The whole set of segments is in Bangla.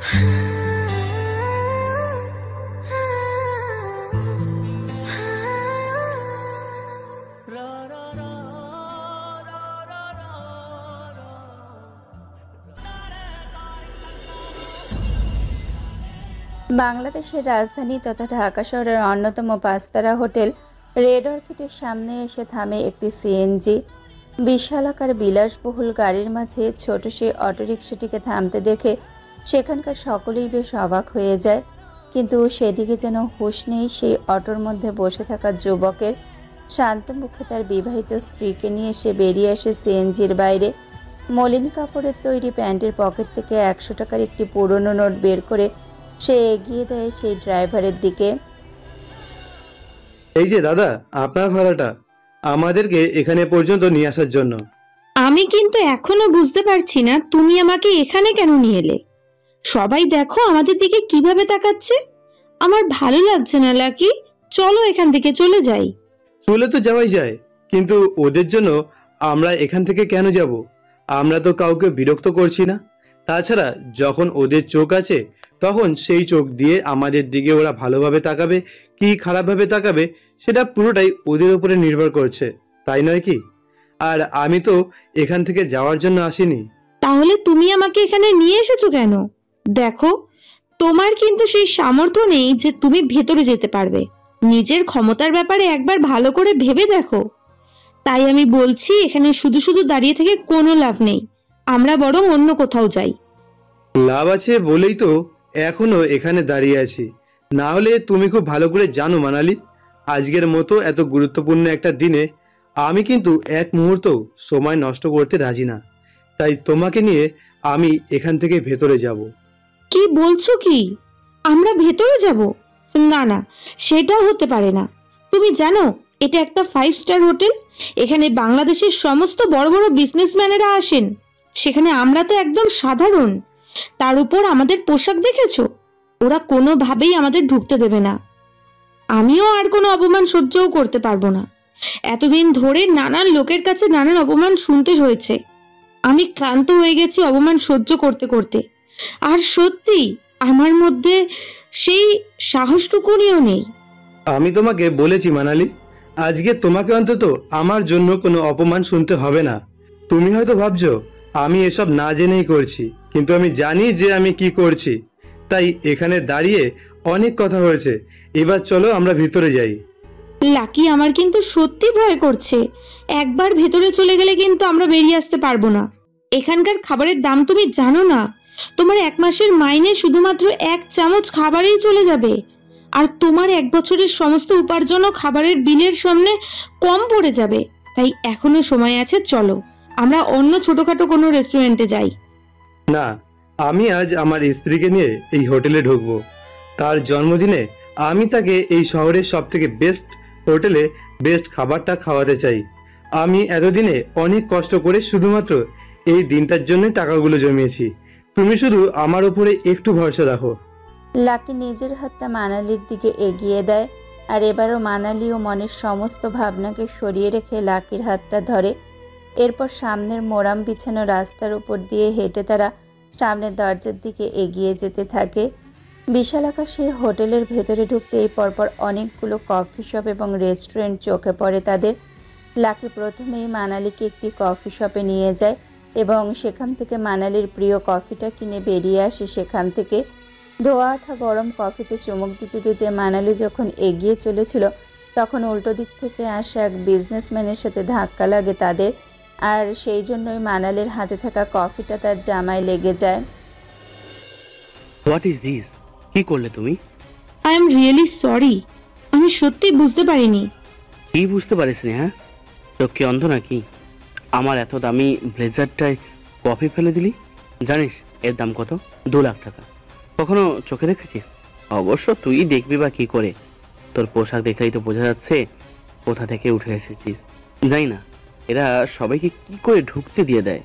বাংলাদেশের রাজধানী তথা ঢাকা শহরের অন্যতম পাঁচতারা হোটেল রেড অর্কিডের সামনে এসে থামে একটি সিএনজি। বিশালাকার বিলাসবহুল গাড়ির মাঝে ছোট সেই অটোরিকশাটিকে থামতে দেখে সেখানকার সকলেই বেশ অবাক হয়ে যায়, কিন্তু সেদিকে যেন হুঁশ নেই সেই অটোর মধ্যে বসে থাকা যুবকের। শান্ত মুখে তার বিবাহিত স্ত্রীকে নিয়ে সে বেরিয়ে আসে সিএনজির বাইরে। মলিন কাপড়ের তৈরি প্যান্টের পকেট থেকে 100 টাকার একটি পুরনো নোট বের করে সে এগিয়ে দেয় সেই ড্রাইভারের দিকে। এই যে দাদা, আপনার ভাড়াটা আমাদেরকে এখানে পর্যন্ত নিয়ে আসার জন্য। আমি কিন্তু এখনো বুঝতে পারছি না তুমি আমাকে এখানে কেন নিয়ে এলে। সবাই দেখো আমাদের দিকে কিভাবে তাকাচ্ছে। আমার ভালো লাগছে না লাকি, চলো এখান থেকে চলে যাই। চলে তো যাওয়াই যায়, কিন্তু ওদের জন্য আমরা এখান থেকে কেন যাব? আমরা তো কাউকে বিরক্ত করছি না। তাছাড়া যখন ওদের চোখ আছে তখন সেই চোখ দিয়ে আমাদের দিকে ওরা ভালোভাবে তাকাবে কি খারাপভাবে তাকাবে সেটা পুরোটাই ওদের উপরে নির্ভর করছে, তাই নয় কি? আর আমি তো এখান থেকে যাওয়ার জন্য আসিনি। তাহলে তুমি আমাকে এখানে নিয়ে এসেছো কেন? দেখো, তোমার কিন্তু সেই সামর্থ্য নেই যে তুমি ভেতরে যেতে পারবে। নিজের ক্ষমতার ব্যাপারে একবার ভালো করে ভেবে দেখো। তাই আমি বলছি, এখানে শুধু শুধু দাঁড়িয়ে থেকে কোনো লাভ নেই। আমরা বরং অন্য কোথাও যাই। লাভ আছে বলেই তো এখনো এখানে দাঁড়িয়ে আছি। না হলে তুমি খুব ভালো করে জানো মানালি, আজকের মতো এত গুরুত্বপূর্ণ একটা দিনে আমি কিন্তু এক মুহূর্ত সময় নষ্ট করতে রাজি না। তাই তোমাকে নিয়ে আমি এখান থেকে ভেতরে যাব। কি বলছো কি? আমরা ভেতরে যাব? না না, সেটা হতে পারে না। তুমি জানো এটা একটা 5 স্টার হোটেল। এখানে বাংলাদেশের সমস্ত বড় বড় বিজনেসম্যানেরা আসেন। সেখানে আমরা তো একদম সাধারণ। তার উপর আমাদের পোশাক দেখেছো? ওরা কোনোভাবেই আমাদের ঢুকতে দেবে না। আমিও আর কোনো অপমান সহ্যও করতে পারবো না। এতদিন ধরে নানান লোকের কাছে নানান অপমান শুনতে হয়েছে। আমি ক্লান্ত হয়ে গেছি অপমান সহ্য করতে করতে। আর সত্যি আমার মধ্যে সেই সাহসটুকুনিও নেই। আমি তোমাকে বলেছি মানালি, আজকে তোমাকে অন্তত আমার জন্য কোনো অপমান শুনতে হবে না। তুমি হয়তো ভাবছো আমি এসব না জেনেই করছি, কিন্তু আমি জানি যে আমি কি করছি। তাই এখানে দাঁড়িয়ে অনেক কথা হয়েছে, এবার চলো আমরা ভিতরে যাই। লাকি, আমার কিন্তু সত্যি ভয় করছে। একবার ভেতরে চলে গেলে কিন্তু আমরা বেরিয়ে আসতে পারবো না। এখানকার খাবারের দাম তুমি জানো না? তোমার 1 মাসের মাইনে শুধুমাত্র 1 চামচ খাবারেই চলে যাবে। আর তোমার 1 বছরের সমস্ত উপার্জনও খাবারের বিলের সামনে কম পড়ে যাবে। তাই এখনো সময় আছে, চলো আমরা অন্য ছোটখাটো কোনো রেস্টুরেন্টে যাই। না, আমি আজ আমার স্ত্রীকে নিয়ে এই হোটেলে ঢুকবো। তার জন্মদিনে আমি তাকে এই শহরের সবথেকে বেস্ট হোটেলে বেস্ট খাবারটা খাওয়াতে চাই। আমি এতদিনে অনেক কষ্ট করে শুধুমাত্র এই দিনটার জন্য টাকাগুলো জমিয়েছি। তুমি শুধু আমার উপরে একটু ভরসা রাখো। লাকি নিজের হাতটা মানালির দিকে এগিয়ে দেয়, আর এবারও মানালিও মনের সমস্ত ভাবনাকে সরিয়ে রেখে লাকির হাতটা ধরে। এরপর সামনের মোরাম বিছানো রাস্তার উপর দিয়ে হেঁটে তারা সামনের দরজার দিকে এগিয়ে যেতে থাকে। বিশালাকার সেই হোটেলের ভেতরে ঢুকতেই পরপর অনেকগুলো কফি শপ এবং রেস্টুরেন্ট চোখে পড়ে তাদের। লাকি প্রথমেই মানালিকে একটি কফি শপে নিয়ে যায় এবং সেখান থেকে মানালির প্রিয় কফিটা কিনে বেরিয়ে আসে সেখান থেকে। ধোয়া ওঠা গরম কফিতে চুমুক দিতে দিতে মানালি যখন এগিয়ে চলেছিল তখন উল্টো দিক থেকে আসা এক বিজনেসম্যানের সাথে ধাক্কা লাগে তাদের, আর সেই জন্যই মানালির হাতে থাকা কফিটা তার জামায় লেগে যায়। What is this? কি করলে তুমি? I am really sorry. আমি সত্যি বুঝতে পারিনি। কি বুঝতে পারিস নি? হ্যাঁ, চোখ কি অন্ধ নাকি? আমার এত দামি ব্লেজারটায় কফি ফেলে দিলি। জানিস এর দাম কত? 2 লাখ টাকা। কখনো চোখে দেখেছিস? অবশ্য তুই দেখবি বা কি করে? তোর পোশাক দেখলেই তো বোঝা যাচ্ছে কোথা থেকে উঠে এসেছিস। যাই না, এরা সবাইকে কি করে ঢুকতে দিয়ে দেয়?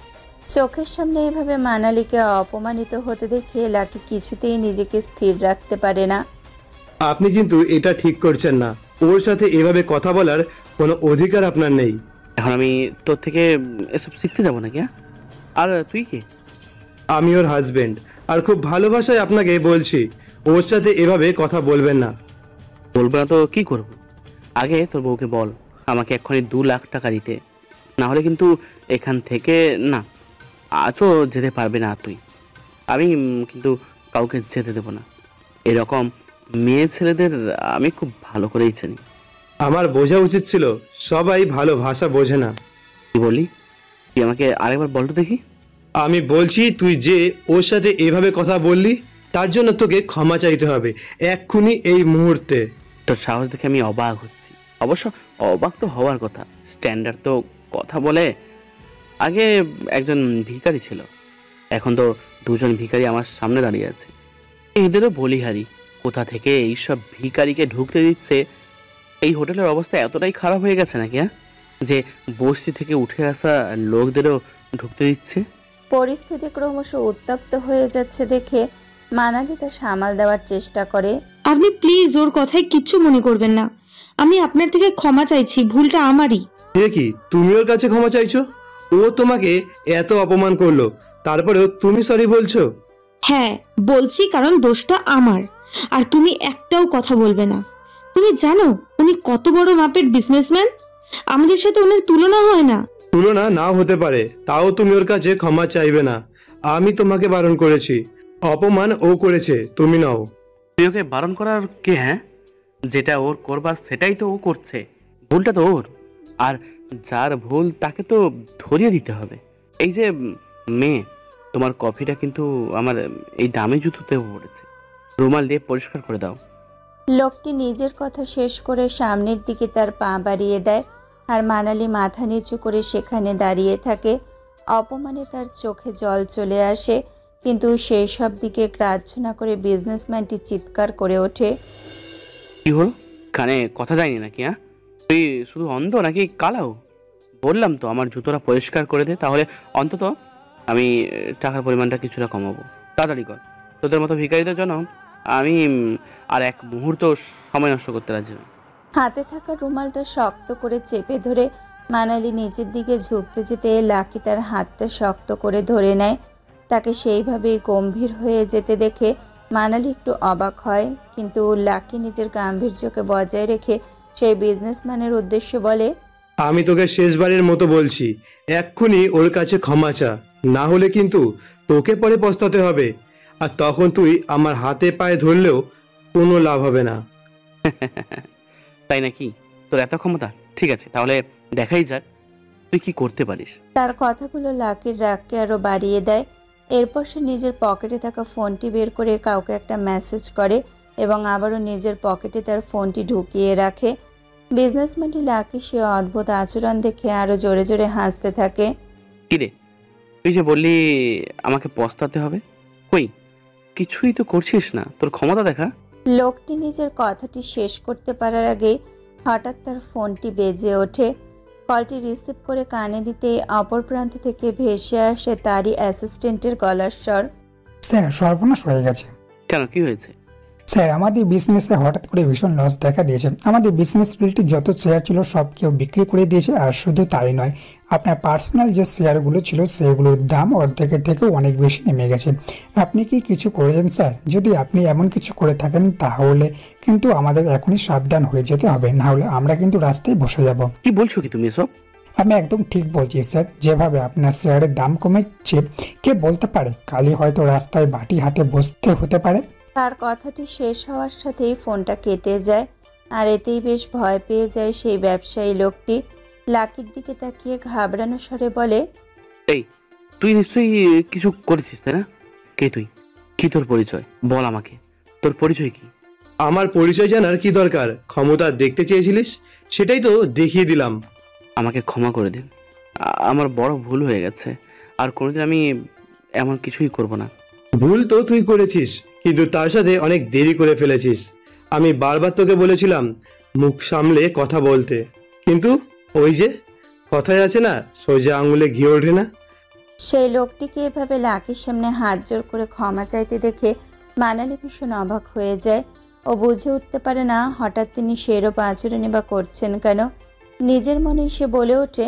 চোখের সামনে এভাবে মানালিকে অপমানিত হতে দেখে লাকি কিছুতেই নিজেকে স্থির রাখতে পারে না। আপনি কিন্তু এটা ঠিক করছেন না। ওর সাথে এভাবে কথা বলার কোনো অধিকার আপনার নেই। এখন আমি তোর থেকে এসব শিখতে যাবো নাকি? আর তুই কে? আমি ওর হাজবেন্ড, আর খুব ভালোবাসায় আপনাকে বলছি, ওর সাথে এভাবে কথা বলবেন না। বলবো না তো কি করব? আগে তোর বউকে বল আমাকে এক্ষুনি 2 লাখ টাকা দিতে, না হলে কিন্তু এখান থেকে না আজও যেতে পারবে না তুই। আমি কিন্তু কাউকে যেতে দেবো না। এরকম মেয়ে ছেলেদের আমি খুব ভালো করেই চিনি। আমার বোঝা উচিত ছিল, সবাই ভালো ভাষা বোঝে না। কি বললি? তুই আমাকে আরেকবার বল তো দেখি। আমি বলছি, তুই যে ওর সাথে এভাবে কথা বললি, তার জন্য তোকে ক্ষমা চাইতে হবে এক্ষুনি, এই মুহূর্তে। তোর সাহস দেখে আমি অবাক হচ্ছি। অবশ্য অবাক তো হওয়ার কথা, স্ট্যান্ডার্ড তো কথা বলে। আগে একজন ভিখারি ছিল, এখন তো 2জন ভিখারি আমার সামনে দাঁড়িয়ে আছে। এদেরও বলিহারি, কোথা থেকে এইসব ভিখারিকে ঢুকতে দিচ্ছে? এই হোটেলের অবস্থা এতটাই খারাপ হয়ে গেছে নাকি, হ্যাঁ, যে বস্তি থেকে উঠে আসা লোকদেরও ঢুকতে দিচ্ছে? পরিস্থিতি ক্রমশ উত্তপ্ত হয়ে যাচ্ছে দেখে মানালি তা সামাল দেওয়ার চেষ্টা করে। আপনি প্লিজ ওর কথায় কিচ্ছু মনে করবেন না। আমি আপনার থেকে ক্ষমা চাইছি, ভুলটা আমারই। এ কি, তুমি ওর কাছে ক্ষমা চাইছো? ও তোমাকে এত অপমান করলো, তারপরেও তুমি সরি বলছো? হ্যাঁ বলছি, কারণ দোষটা আমার। আর তুমি একটাও কথা বলবে না। তুমি জানো উনি কত বড় মাপের বিজনেসম্যান? আমাদের সাথে ওনার তুলনা হয় না। তুলনা নাও হতে পারে, তাও তুমি ওর কাছে ক্ষমা চাইবে না। আমি তোমাকে বারণ করেছি, অপমান ও করেছে, তুমি নাও। তুই ওকে বারণ করার কে? হ্যাঁ, যেটা ওর করবার সেটাই তো ও করছে, ভুলটা তো ওর। আর যার ভুল তাকে তো ধরিয়ে দিতে হবে। এই যে মেয়ে, তোমার কফিটা কিন্তু আমার এই দামি জুতোতে পড়েছে, রুমাল দিয়ে পরিষ্কার করে দাও। লোকটি নিজের কথা শেষ করে সামনের দিকে তার পা বাড়িয়ে দেয়, আর মানালি মাথা নিচু করে সেখানে দাঁড়িয়ে থাকে। অপমানে তার চোখে জল চলে আসে, কিন্তু সেই সব দিকে গ্রাহ্য না করে বিজনেসম্যানটি চিৎকার করে ওঠে। কি হলো? কানে কথা যায়নি নাকি? হ্যাঁ, তুই শুধু অন্ধ নাকি কালাও? বললাম তো আমার জুতোটা পরিষ্কার করে দে, তাহলে অন্তত আমি টাকার পরিমাণটা কিছুটা কমাবো। তাড়াতাড়ি কর, তোদের মতো ভিখারিদের জন্য আমি আর এক মুহূর্ত সময় নষ্ট করতে রাজি নই। হাতে থাকা রুমালটা শক্ত করে চেপে ধরে মানালি নিচের দিকে ঝুঁকতে যেতে লাকি তার হাতটা শক্ত করে ধরে নেয়। তাকে সেইভাবেই গম্ভীর হয়ে যেতে দেখে মানালি একটু অবাক হয়, কিন্তু লাকি নিজের গাম্ভীর্যকে বজায় রেখে সেই বিজনেসম্যানের উদ্দেশ্যে বলে, আমি তোকে শেষবারের মতো বলছি, এক্ষুনি ওর কাছে ক্ষমা চা, না হলে কিন্তু তোকে পরে পস্তাতে হবে। আর তখন তুই আমার হাতে পায়ে ধরলেও কোনো লাভ হবে না। তাই নাকি? তোর এত ক্ষমতা? ঠিক আছে, তাহলে দেখাই যাক তুই কি করতে পারিস। তার কথাগুলো লাকির রাগকে আরো বাড়িয়ে দেয়। এরপর সে নিজের পকেটে থাকা ফোনটি বের করে কাউকে একটা মেসেজ করে এবং আবারও নিজের পকেটে তার ফোনটি ঢুকিয়ে রাখে। বিজনেসম্যানটি লাকি সে অদ্ভুত আচরণ দেখে আরো জোরে জোরে হাসতে থাকে। কিরে, তুই যে বললি আমাকে পস্তাতে হবে, কই কিছুই তো করছিস না, তোর ক্ষমতা দেখা। লোকটি নিজের কথাটি শেষ করতে পারার আগে হঠাৎ তার ফোনটি বেজে ওঠে। কলটি রিসিভ করে কানে দিতে অপর প্রান্ত থেকে ভেসে আসে তারই অ্যাসিস্ট্যান্টের গলার স্বর। স্যার, সর্বনাশ হয়ে গেছে। কেন, কি হয়েছে? স্যার, আমাদের বিজনেসে হঠাৎ করে ভীষণ লস দেখা দিয়েছে। আমাদের বিজনেস রিলেটেড যত শেয়ার ছিল সব কেউ বিক্রি করে দিয়েছে। আর শুধু তাই নয়, আপনার পার্সোনাল যে শেয়ারগুলো ছিল সেগুলোর দাম অর্ধেকের থেকেও অনেক বেশি নেমে গেছে। আপনি কি কিছু করেছেন স্যার? যদি আপনি এমন কিছু করে থাকেন তাহলে কিন্তু আমাদের এখনই সাবধান হয়ে যেতে হবে, না হলে আমরা কিন্তু রাস্তায় বসে যাব। কি বলছো কি তুমি এসব? আমি একদম ঠিক বলছি স্যার। যেভাবে আপনার শেয়ারের দাম কমেছে, কে বলতে পারে কালই হয়তো রাস্তায় বাটি হাতে বসতে হতে পারে। তার কথাটি শেষ হওয়ার সাথেই ফোনটা কেটে যায়, আর এতেই বেশ ভয় পেয়ে যায় সেই ব্যবসায়ী লোকটি। লাকির দিকে তাকিয়ে ঘাবড়ানো স্বরে বলে, এই, তুই নিশ্চয়ই কিছু করেছিস তাই না? কে তুই? কি তোর পরিচয়? বল আমাকে, তোর পরিচয় কি? আমার পরিচয় জানার কি দরকার? ক্ষমতা দেখতে চেয়েছিলিস, সেটাই তো দেখিয়ে দিলাম। আমাকে ক্ষমা করে দিন, আমার বড় ভুল হয়ে গেছে। আর কোনোদিন আমি এমন কিছুই করব না। ভুল তো তুই করেছিস, কিন্তু তার সাথে অনেক দেরি করে ফেলেছিস। আমি বারবার তোকে বলেছিলাম মুখ সামলে কথা বলতে, কিন্তু ওই যে কথায় আছে না, সোজা আঙুলে ঘি ওঠে না। সেই লোকটিকে এভাবে লাকির সামনে হাত জোর করে ক্ষমা চাইতে দেখে মানালি ভীষণ অবাক হয়ে যায়। ও বুঝে উঠতে পারে না হঠাৎ তিনি সেরূপ আচরণই বা করছেন কেন। নিজের মনেই সে বলে ওঠে,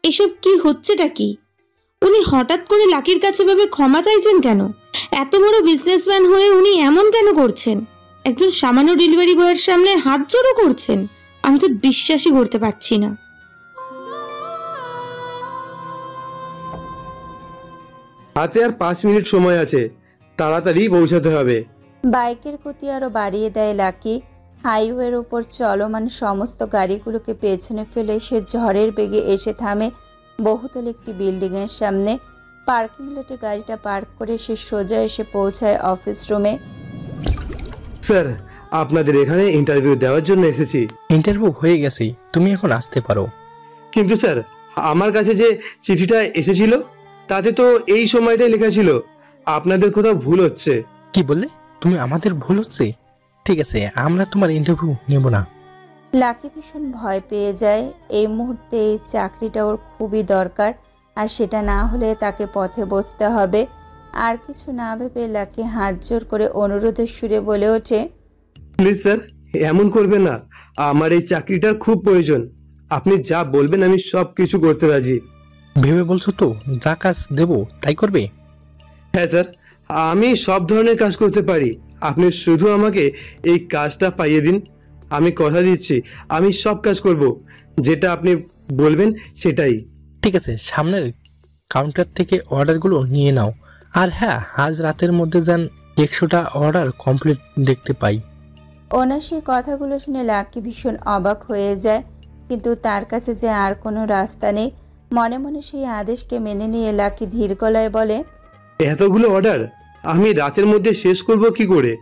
এসব কি হচ্ছেটা কি? উনি হঠাৎ করে লাকির কাছে ভাবে ক্ষমা চাইছেন কেন? এত বড় বিজনেসম্যান হয়ে উনি এমন কেন করছেন? একজন সামান্য ডেলিভারি বয়ের সামনে হাত জোড়ো করছেন? আমি তো বিশ্বাসই করতে পারছি না। হাতে আর 5 মিনিট সময় আছে, তাড়াতাড়ি পৌঁছাতে হবে। বাইকের গতি আরও বাড়িয়ে দেয় লাকি। হাইওয়ের উপর চলমান সমস্ত গাড়িগুলোকে পেছনে ফেলে সে ঝড়ের বেগে এসে থামে বহুতল একটি বিল্ডিংয়ের সামনে। পার্কিং লটে গাড়িটা পার্ক করে সে সোজা এসে পৌঁছায় অফিস রুমে। স্যার, আপনাদের এখানে ইন্টারভিউ দেওয়ার জন্য এসেছি। ইন্টারভিউ হয়ে গেছে, তুমি এখন আসতে পারো। কিন্তু স্যার, আমার কাছে যে চিঠিটা এসেছিল তাতে তো এই সময়টাই লেখা ছিল। আপনাদের কোথাও ভুল হচ্ছে। কি বললে? তুমি আমাদের ভুল হচ্ছে? ঠিক আছে, আমরা তোমার ইন্টারভিউ নেব না। লাকি ভীষণ ভয় পেয়ে যায়। এই মুহূর্তে এই চাকরিটা ওর খুবই দরকার, আর সেটা না হলে তাকে পথে বসতে হবে। আর কিছু না ভেবে লাকি হাত জোর করে অনুরোধের সুরে বলে ওঠে, প্লিজ স্যার, এমন করবেন না। আমার এই চাকরিটার খুব প্রয়োজন। আপনি যা বলবেন আমি সব কিছু করতে রাজি। ভেবে বলছো তো? যা কাজ দেব তাই করবে? হ্যাঁ স্যার, আমি সব ধরনের কাজ করতে পারি। আপনি শুধু আমাকে এই কাজটা পাইয়ে দিন। আমি কথা দিচ্ছি, আমি সব কাজ করব। যেটা আপনি বলবেন সেটাই। ঠিক আছে, সামনের কাউন্টার থেকে অর্ডারগুলো নিয়ে নাও। আর হ্যাঁ, আজ রাতের মধ্যে যেন 100টা অর্ডার কমপ্লিট দেখতে পাই। ওনার সেই কথাগুলো শুনে লাকি ভীষণ অবাক হয়ে যায়, কিন্তু তার কাছে যে আর কোনো রাস্তা নেই। মনে মনে সেই আদেশকে মেনে নিয়ে লাকি ধীর গলায় বলে, এতগুলো অর্ডার আমি রাতের মধ্যে শেষ করব কি করে?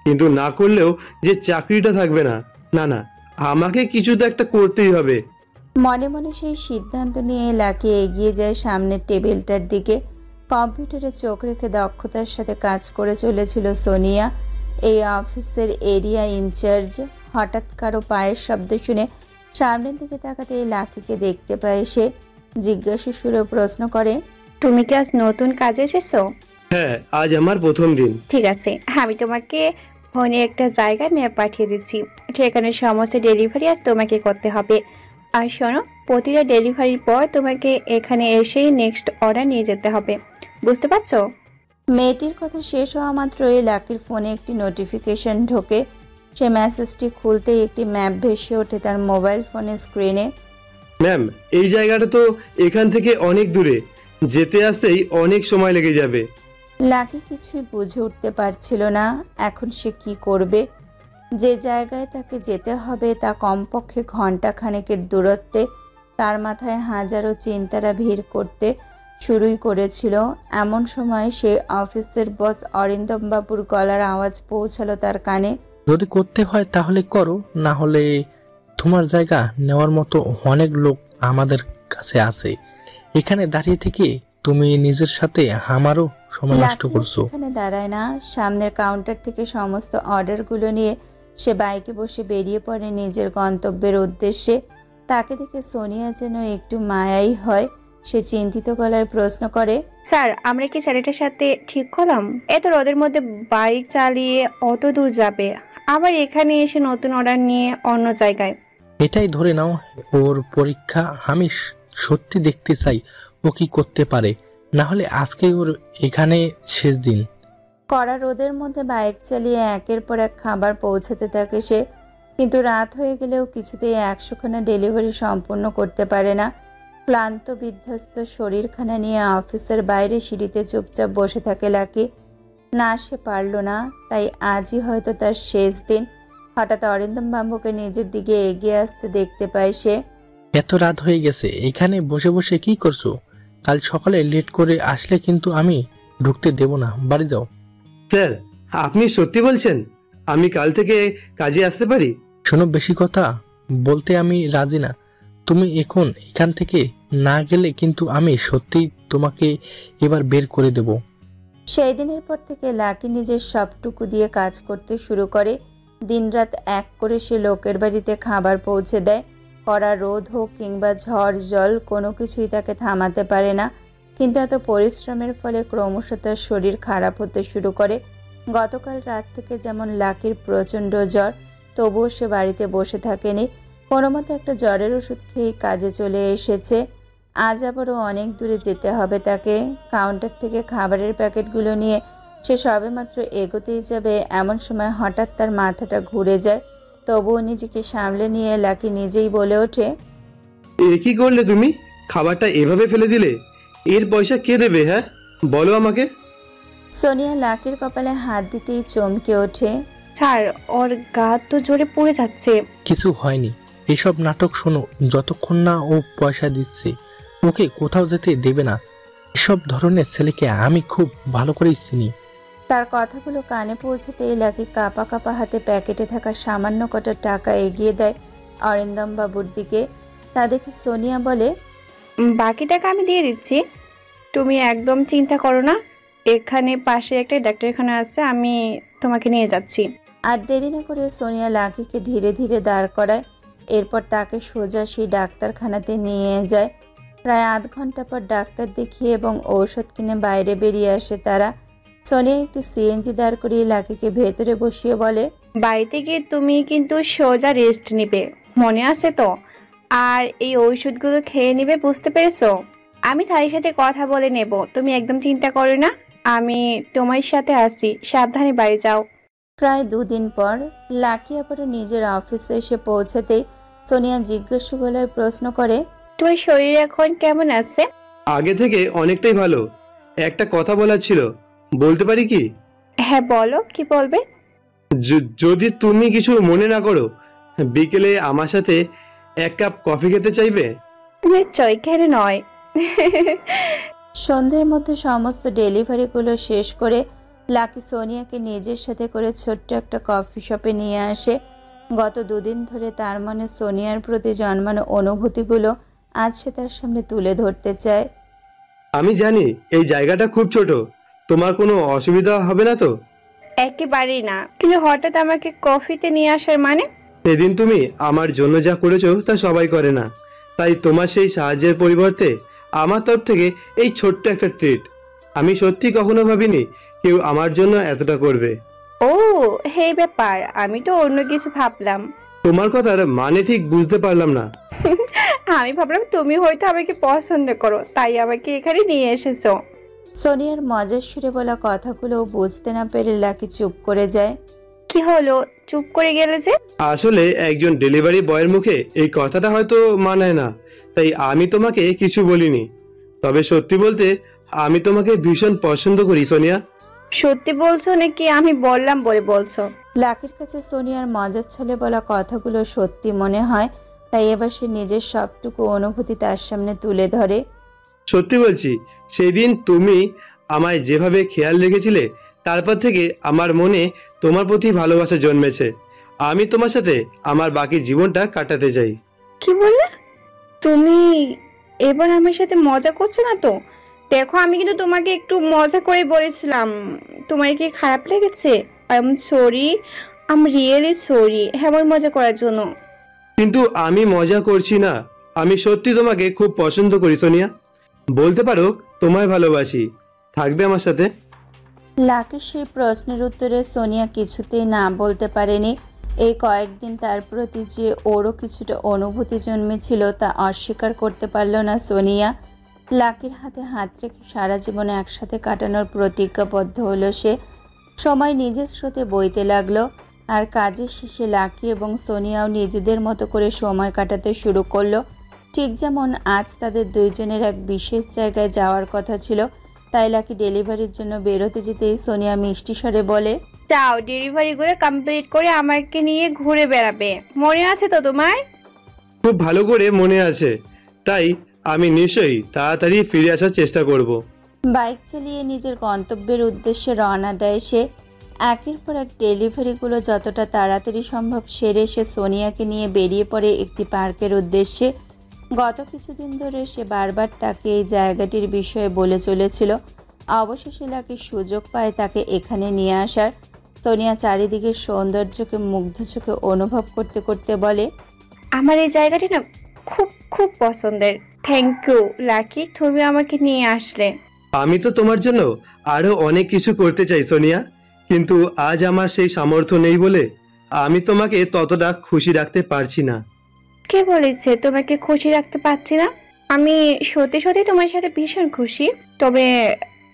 কিন্তু না করলেও যে চাকরিটা থাকবে না। না না, আমাকে কিছু তো একটা করতেই হবে। মনে মনে সেই সিদ্ধান্ত নিয়ে লাকি এগিয়ে যায় সামনের টেবিলটার দিকে। কম্পিউটারে চোখ রেখে দক্ষতার সাথে কাজ করে চলেছিল সোনিয়া, এই অফিসের এরিয়া ইনচার্জ। হঠাৎ কারো পায়ের শব্দ শুনে সামনের দিকে তাকাতে লাকিকে দেখতে পায় সে। জিজ্ঞাসা সুরে প্রশ্ন করে, তুমি কি আজ নতুন কাজে এসেছো? হ্যাঁ, আজ আমার প্রথম দিন। ঠিক আছে, আমি তোমাকে ফোনে একটা জায়গায় ম্যাপ পাঠিয়ে দিচ্ছি। সেখানে সমস্ত ডেলিভারি আজ তোমাকে করতে হবে। আর শোনো, প্রতিটা ডেলিভারির পর তোমাকে এখানে এসেই নেক্সট অর্ডার নিয়ে যেতে হবে। বুঝতে পারছো? মেয়েটির কথা শেষ হওয়া মাত্রই লাকির ফোনে একটি নোটিফিকেশন ঢোকে। সে মেসেজটি খুলতেই একটি ম্যাপ ভেসে ওঠে তার মোবাইল ফোনের স্ক্রিনে। ম্যাম, এই জায়গাটা তো এখান থেকে অনেক দূরে। যেতে আসতেই অনেক সময় লেগে যাবে। লাকি কিছুই বুঝে উঠতে পারছিল না এখন সে কি করবে। যে জায়গায় তাকে যেতে হবে তা কমপক্ষে ঘন্টাখানেকের দূরত্বে। তার মাথায় হাজারো চিন্তারা ভিড় করতে শুরুই করেছিল। এমন সময় সে অফিসের বস অরিন্দম বাবুর গলার আওয়াজ পৌঁছালো তার কানে। যদি করতে হয় তাহলে করো, না হলে তোমার জায়গা নেওয়ার মতো অনেক লোক আমাদের কাছে আছে। এখানে দাঁড়িয়ে থেকে তুমি নিজের সাথে আমারও সময় নষ্ট লাকি করছো। সেখানে দাঁড়ায় না, সামনের কাউন্টার থেকে সমস্ত অর্ডারগুলো নিয়ে সে বাইকে বসে বেরিয়ে পড়ে নিজের গন্তব্যের উদ্দেশ্যে। তাকে দেখে সোনিয়া যেন একটু মায়াই হয়। সে চিন্তিত গলায় প্রশ্ন করে, স্যার, আমরা কি ছেলেটার সাথে ঠিক করলাম? এত রোদের মধ্যে বাইক চালিয়ে অত দূর যাবে, আবার এখানে এসে নতুন অর্ডার নিয়ে অন্য জায়গায়। এটাই ধরে নাও ওর পরীক্ষা। আমি সত্যি দেখতে চাই ও কি করতে পারে, না হলে আজকে ওর এখানে শেষ দিন। কড়া রোদের মধ্যে বাইক চালিয়ে একের পর এক খাবার পৌঁছাতে থাকে সে, কিন্তু রাত হয়ে গেলেও কিছুতেই 100খানা ডেলিভারি সম্পূর্ণ করতে পারে না। ক্লান্ত বিধ্বস্ত শরীরখানা নিয়ে অফিসের বাইরে সিঁড়িতে চুপচাপ বসে থাকে লাকি। না, সে পারল না, তাই আজই হয়তো তার শেষ দিন। হঠাৎ অরিন্দম বাবুকে নিজের দিকে এগিয়ে আসতে দেখতে পায় সে। এত রাত হয়ে গেছে, এখানে বসে বসে কি করছো? কাল সকালে লেট করে আসলে কিন্তু আমি ঢুকতে দেব না, বাড়ি যাও। স্যার, আপনি সত্যি বলছেন? আমি কাল থেকে কাজে আসতে পারি? শোনো, বেশি কথা বলতে আমি রাজি না। তুমি এখন এখান থেকে না গেলে কিন্তু আমি সত্যি তোমাকে এবার বের করে দেব। সেই দিনের পর থেকে লাকি নিজের সবটুকু দিয়ে কাজ করতে শুরু করে। দিনরাত এক করে সে লোকের বাড়িতে খাবার পৌঁছে দেয়। কড়া রোদ হোক কিংবা ঝড় জল, কোনো কিছুই তাকে থামাতে পারে না। কিন্তু এত পরিশ্রমের ফলে ক্রমশ তার শরীর খারাপ হতে শুরু করে। গতকাল রাত থেকে যেমন লাকির প্রচণ্ড জ্বর, তবুও সে বাড়িতে বসে থাকেনি। কোনো মতো একটা জ্বরের ওষুধ খেয়ে কাজে চলে এসেছে। আজ আবারও অনেক দূরে যেতে হবে তাকে। কাউন্টার থেকে খাবারের প্যাকেটগুলো নিয়ে সে সবেমাত্র এগোতেই যাবে, এমন সময় হঠাৎ তার মাথাটা ঘুরে যায়। তবুও নিজেকে সামলে নিয়ে লাকি নিজেই বলে ওঠে, এ কি করলে তুমি? খাবারটা এভাবে ফেলে দিলে? এর পয়সা কে দেবে? হ্যাঁ, বলো আমাকে। সোনিয়া লাকির কপালে হাত দিতেই চমকে ওঠে। স্যার, ওর গা তো জোরে পড়ে যাচ্ছে। কিছু হয়নি, এসব নাটক শোনো। যতক্ষণ না ও পয়সা দিচ্ছে ওকে কোথাও যেতে দেবে না। এসব ধরনের ছেলেকে আমি খুব ভালো করেই চিনি। তার কথাগুলো কানে পৌঁছতেই লাকি কাপা কাপা হাতে প্যাকেটে থাকা সামান্য কটা টাকা এগিয়ে দেয় অরিন্দম বাবুর দিকে। তা দেখে সোনিয়া বলে, বাকি টাকা আমি দিয়ে দিচ্ছি, তুমি একদম চিন্তা করো না। এখানে পাশে একটা ডাক্তারখানা আছে, আমি তোমাকে নিয়ে যাচ্ছি। আর দেরি না করে সোনিয়া লাকিকে ধীরে ধীরে দাঁড় করায়। এরপর তাকে সোজা সেই ডাক্তারখানাতে নিয়ে যায়। প্রায় আধ ঘন্টা পর ডাক্তার দেখিয়ে এবং ঔষধ কিনে বাইরে বেরিয়ে আসে তারা। সোনিয়া একটি সিএনজি দাঁড় করিয়ে লাকিকে ভেতরে বসিয়ে বলে, বাড়িতে গিয়ে তুমি কিন্তু সোজা রেস্ট নিবে, মনে আছে তো? আর এই ঔষধগুলো খেয়ে নিবে, বুঝতে পেরেছো? আমি তার সাথে কথা বলে নেব, তুমি একদম চিন্তা করো না। আমি তোমার সাথে আছি, সাবধানে বাড়ি যাও। প্রায় 2 দিন পর লাকি আবারও নিজের অফিসে এসে পৌঁছাতেই সোনিয়া জিজ্ঞাসা গলায় প্রশ্ন করে, তোমার শরীর এখন কেমন আছে? আগে থেকে অনেকটাই ভালো। একটা কথা বলার ছিল, বলতে পারি কি? হ্যাঁ বলো, কি বলবে? যদি তুমি কিছু মনে না করো, বিকেলে আমার সাথে 1 কাপ কফি খেতে চাইবে? নিশ্চয়, কেন নয়। সন্ধ্যের মধ্যে সমস্ত ডেলিভারিগুলো শেষ করে লাকি সোনিয়াকে নিজের সাথে করে ছোট্ট একটা কফি শপে নিয়ে আসে। গত 2 দিন ধরে তার মনে সোনিয়ার প্রতি জন্মানো অনুভূতিগুলো আজ সে তার সামনে তুলে ধরতে চায়। আমি জানি এই জায়গাটা খুব ছোট, তোমার কোনো অসুবিধা হবে না তো? একেবারেই না, কিন্তু হঠাৎ আমাকে কফিতে নিয়ে আসার মানে? সেদিন তুমি আমার জন্য যা করেছো তা সবাই করে না, তাই তোমার সেই সাহায্যের পরিবর্তে আমার তরফ থেকে এই ছোট্ট একটা ট্রিট। আমি সত্যি কখনো ভাবিনি কেউ আমার জন্য এতটা করবে। ও, এই ব্যাপার, আমি তো অন্য কিছু ভাবলাম। তোমার কথার মানে ঠিক বুঝতে পারলাম না। আমি ভাবলাম তুমি হয়তো আমাকে পছন্দ করো, তাই আমাকে এখানে নিয়ে এসেছো। সোনিয়ার মজার সুরে বলা কথাগুলো বুঝতে না পেরে লাকি চুপ করে যায়। কি হলো, চুপ করে গেলে যে? আসলে একজন ডেলিভারি বয়ের মুখে এই কথাটা হয়তো মানায় না, তাই আমি তোমাকে কিছু বলিনি। তবে সত্যি বলতে আমি তোমাকে ভীষণ পছন্দ করি সোনিয়া। সত্যি বলছো নাকি আমি বললাম বলে বলছো? লাকির কাছে সোনিয়ার মজার ছলে বলা কথাগুলো সত্যি মনে হয়, তাই এবার সে নিজের সবটুকু অনুভূতি তার সামনে তুলে ধরে। সত্যি বলছি, সেদিন তুমি আমায় যেভাবে খেয়াল রেখেছিলে, তারপর থেকে আমার মনে তোমার প্রতি ভালোবাসা জন্মেছে। আমি তোমার সাথে আমার বাকি জীবনটা কাটাতে চাই। কি বললে তুমি? এবার আমার সাথে মজা করছো না তো? দেখো, আমি কিন্তু তোমাকে একটু মজা করে বলেছিলাম। তোমার কি খারাপ লেগেছে? I am sorry, I am really sorry এমন মজা করার জন্য। কিন্তু আমি মজা করছি না, আমি সত্যি তোমাকে খুব পছন্দ করি সোনিয়া। বলতে পারো তোমায় ভালোবাসি। থাকবে আমার সাথে? লাকির সেই প্রশ্নের উত্তরে সোনিয়া কিছুতেই না বলতে পারেনি। এই কয়েকদিন তার প্রতি যে ওরও কিছুটা অনুভূতি জন্মেছিল তা অস্বীকার করতে পারল না সোনিয়া। লাকির হাতে হাত রেখে সারা জীবনে একসাথে কাটানোর প্রতিজ্ঞাবদ্ধ হলো সে। সময় নিজের স্রোতে বইতে লাগলো, আর কাজের শেষে লাকি এবং সোনিয়াও নিজেদের মতো করে সময় কাটাতে শুরু করলো। ঠিক যেমন আজ তাদের দুইজনের এক বিশেষ জায়গায় যাওয়ার কথা ছিল, তাই লাকি ডেলিভারির জন্য বেরোতে যেতেই সোনিয়া মিষ্টি স্বরে বলে, যাও, ডেলিভারিগুলো কমপ্লিট করে আমাকে নিয়ে ঘুরে বেড়াবে, মনে আছে তো তোমার? খুব ভালো করে মনে আছে, তাই আমি নিশ্চয়ই তাড়াতাড়ি ফিরে আসার চেষ্টা করব। বাইক চালিয়ে নিজের গন্তব্যের উদ্দেশ্যে রওনা দেয় সে। একের পর এক ডেলিভারিগুলো যতটা তাড়াতাড়ি সম্ভব সেরে সে সোনিয়াকে নিয়ে বেরিয়ে পড়ে একটি পার্কের উদ্দেশ্যে। গত কিছুদিন ধরে সে বারবার তাকে এই জায়গাটির বিষয়ে বলে চলেছিল। অবশেষে লাকি সুযোগ পায় তাকে এখানে নিয়ে আসার। সোনিয়া চারিদিকের সৌন্দর্যকে মুগ্ধ চোখে অনুভব করতে করতে বলে, আমার এই জায়গাটি না খুব খুব পছন্দের। থ্যাংক ইউ লাকি, তুমি আমাকে নিয়ে আসলে। আমি তো তোমার জন্য আরো অনেক কিছু করতে চাই সোনিয়া, কিন্তু আজ আমার সেই সামর্থ্য নেই বলে আমি তোমাকে ততটা খুশি রাখতে পারছি না। কে বলেছে তোমাকে খুশি রাখতে পারছি না? আমি সত্যি সত্যি তোমার সাথে ভীষণ খুশি। তবে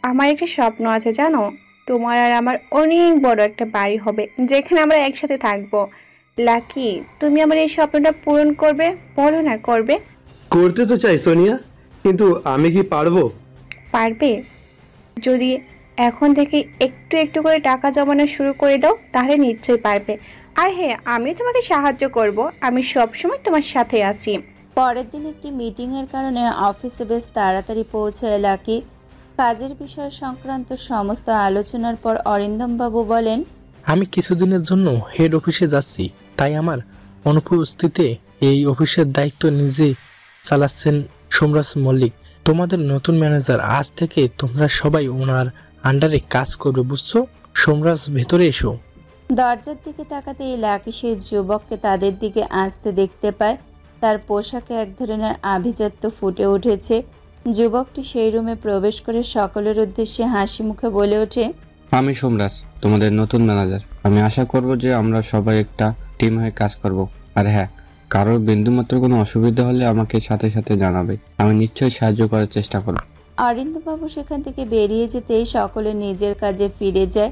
আমার একটা স্বপ্ন আছে জানো, তোমার আর আমার অনেক বড় একটা বাড়ি হবে যেখানে আমরা একসাথে থাকবো। লাকি, তুমি আমার এই স্বপ্নটা পূরণ করবে? বলো না, করবে? করতে তো চাই সোনিয়া, কিন্তু আমি কি পারবো? পারবে। যদি এখন থেকে একটু একটু করে টাকা জমানো শুরু করে দাও তাহলে নিশ্চয়ই পারবে। আর হ্যাঁ, আমি তোমাকে সাহায্য করব, আমি সবসময় তোমার সাথে আছি। পরের দিন একটি মিটিংয়ের কারণে অফিসে বেশ তাড়াতাড়ি পৌঁছায় লাকি। কাজের বিষয় সংক্রান্ত সমস্ত আলোচনার পর অরিন্দমবাবু বলেন, আমি কিছুদিনের জন্য হেড অফিসে যাচ্ছি, তাই আমার অনুপস্থিতিতে এই অফিসের দায়িত্ব নিজে চালাচ্ছেন সোমরাজ মল্লিক, তোমাদের নতুন ম্যানেজার। আজ থেকে তোমরা সবাই ওনার আন্ডারে কাজ করবে, বুঝছো? সোমরাজ, ভেতরে এসো। দরজার দিকে তাকাতেই লাকি সেই যুবককে তাদের দিকে আসতে দেখতে পায়। তার পোশাকে এক ধরনের আভিজাত্য ফুটে উঠেছে। যুবকটি সেই রুমে প্রবেশ করে সকলের উদ্দেশ্যে হাসি মুখে বলে ওঠে, আমি সোমরাজ, তোমাদের নতুন ম্যানেজার। আমি আশা করব যে আমরা সবাই একটা টিম হয়ে কাজ করব। আর হ্যাঁ, কারোর বিন্দুমাত্র কোনো অসুবিধা হলে আমাকে সাথে সাথে জানাবে, আমি নিশ্চয়ই সাহায্য করার চেষ্টা করব। অরিন্দমবাবু সেখান থেকে বেরিয়ে যেতেই সকলে নিজের কাজে ফিরে যায়।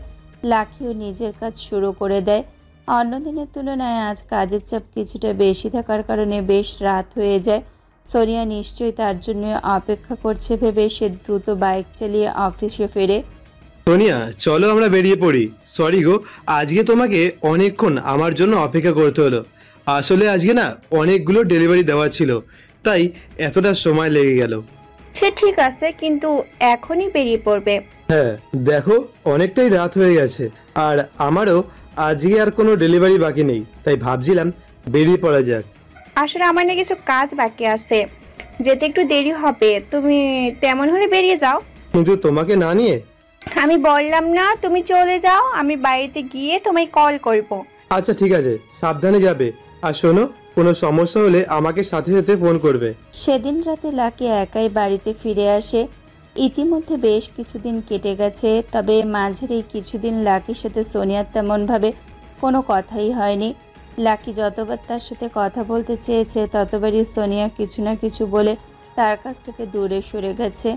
লাকিও নিজের কাজ শুরু করে দেয়। অন্য দিনের তুলনায় আজ কাজের চাপ কিছুটা বেশি থাকার কারণে বেশ রাত হয়ে যায়। সোনিয়া নিশ্চয়ই তার জন্য অপেক্ষা করছে ভেবে সে দ্রুত বাইক চালিয়ে অফিসে ফেরে। সোনিয়া, চলো আমরা বেরিয়ে পড়ি। সরি গো, আজকে তোমাকে অনেকক্ষণ আমার জন্য অপেক্ষা করতে হলো। আসলে আজকে না অনেকগুলো ডেলিভারি দেওয়া ছিল, তাই এতটা সময় লেগে গেল। সে ঠিক আছে, কিন্তু এখনই বেরিয়ে পড়বে? হ্যাঁ দেখো, অনেকটাই রাত হয়ে গেছে, আর আমারও আজকে আর কোনো ডেলিভারি বাকি নেই, তাই ভাবছিলাম বেরিয়ে পড়া যাক। আসলে আমার না কিছু কাজ বাকি আছে, যেতে একটু দেরি হবে। তুমি তেমন হলে বেরিয়ে যাও। কিন্তু তোমাকে না নিয়ে? আমি বললাম না তুমি চলে যাও, আমি বাড়িতে গিয়ে তোমায় কল করব। আচ্ছা ঠিক আছে, সাবধানে যাবে। আর শোনো, কোনো সমস্যা হলে আমাকে সাথে সাথে ফোন করবে। সেদিন রাতে লাকি একাই বাড়িতে ফিরে আসে। ইতিমধ্যে বেশ কিছুদিন কেটে গেছে, তবে মাঝের এই কিছুদিন লাকির সাথে সোনিয়ার তেমনভাবে কোনো কথাই হয়নি। লাকি যতবার তার সাথে কথা বলতে চেয়েছে ততবারই সোনিয়া কিছু না কিছু বলে তার কাছ থেকে দূরে সরে গেছে।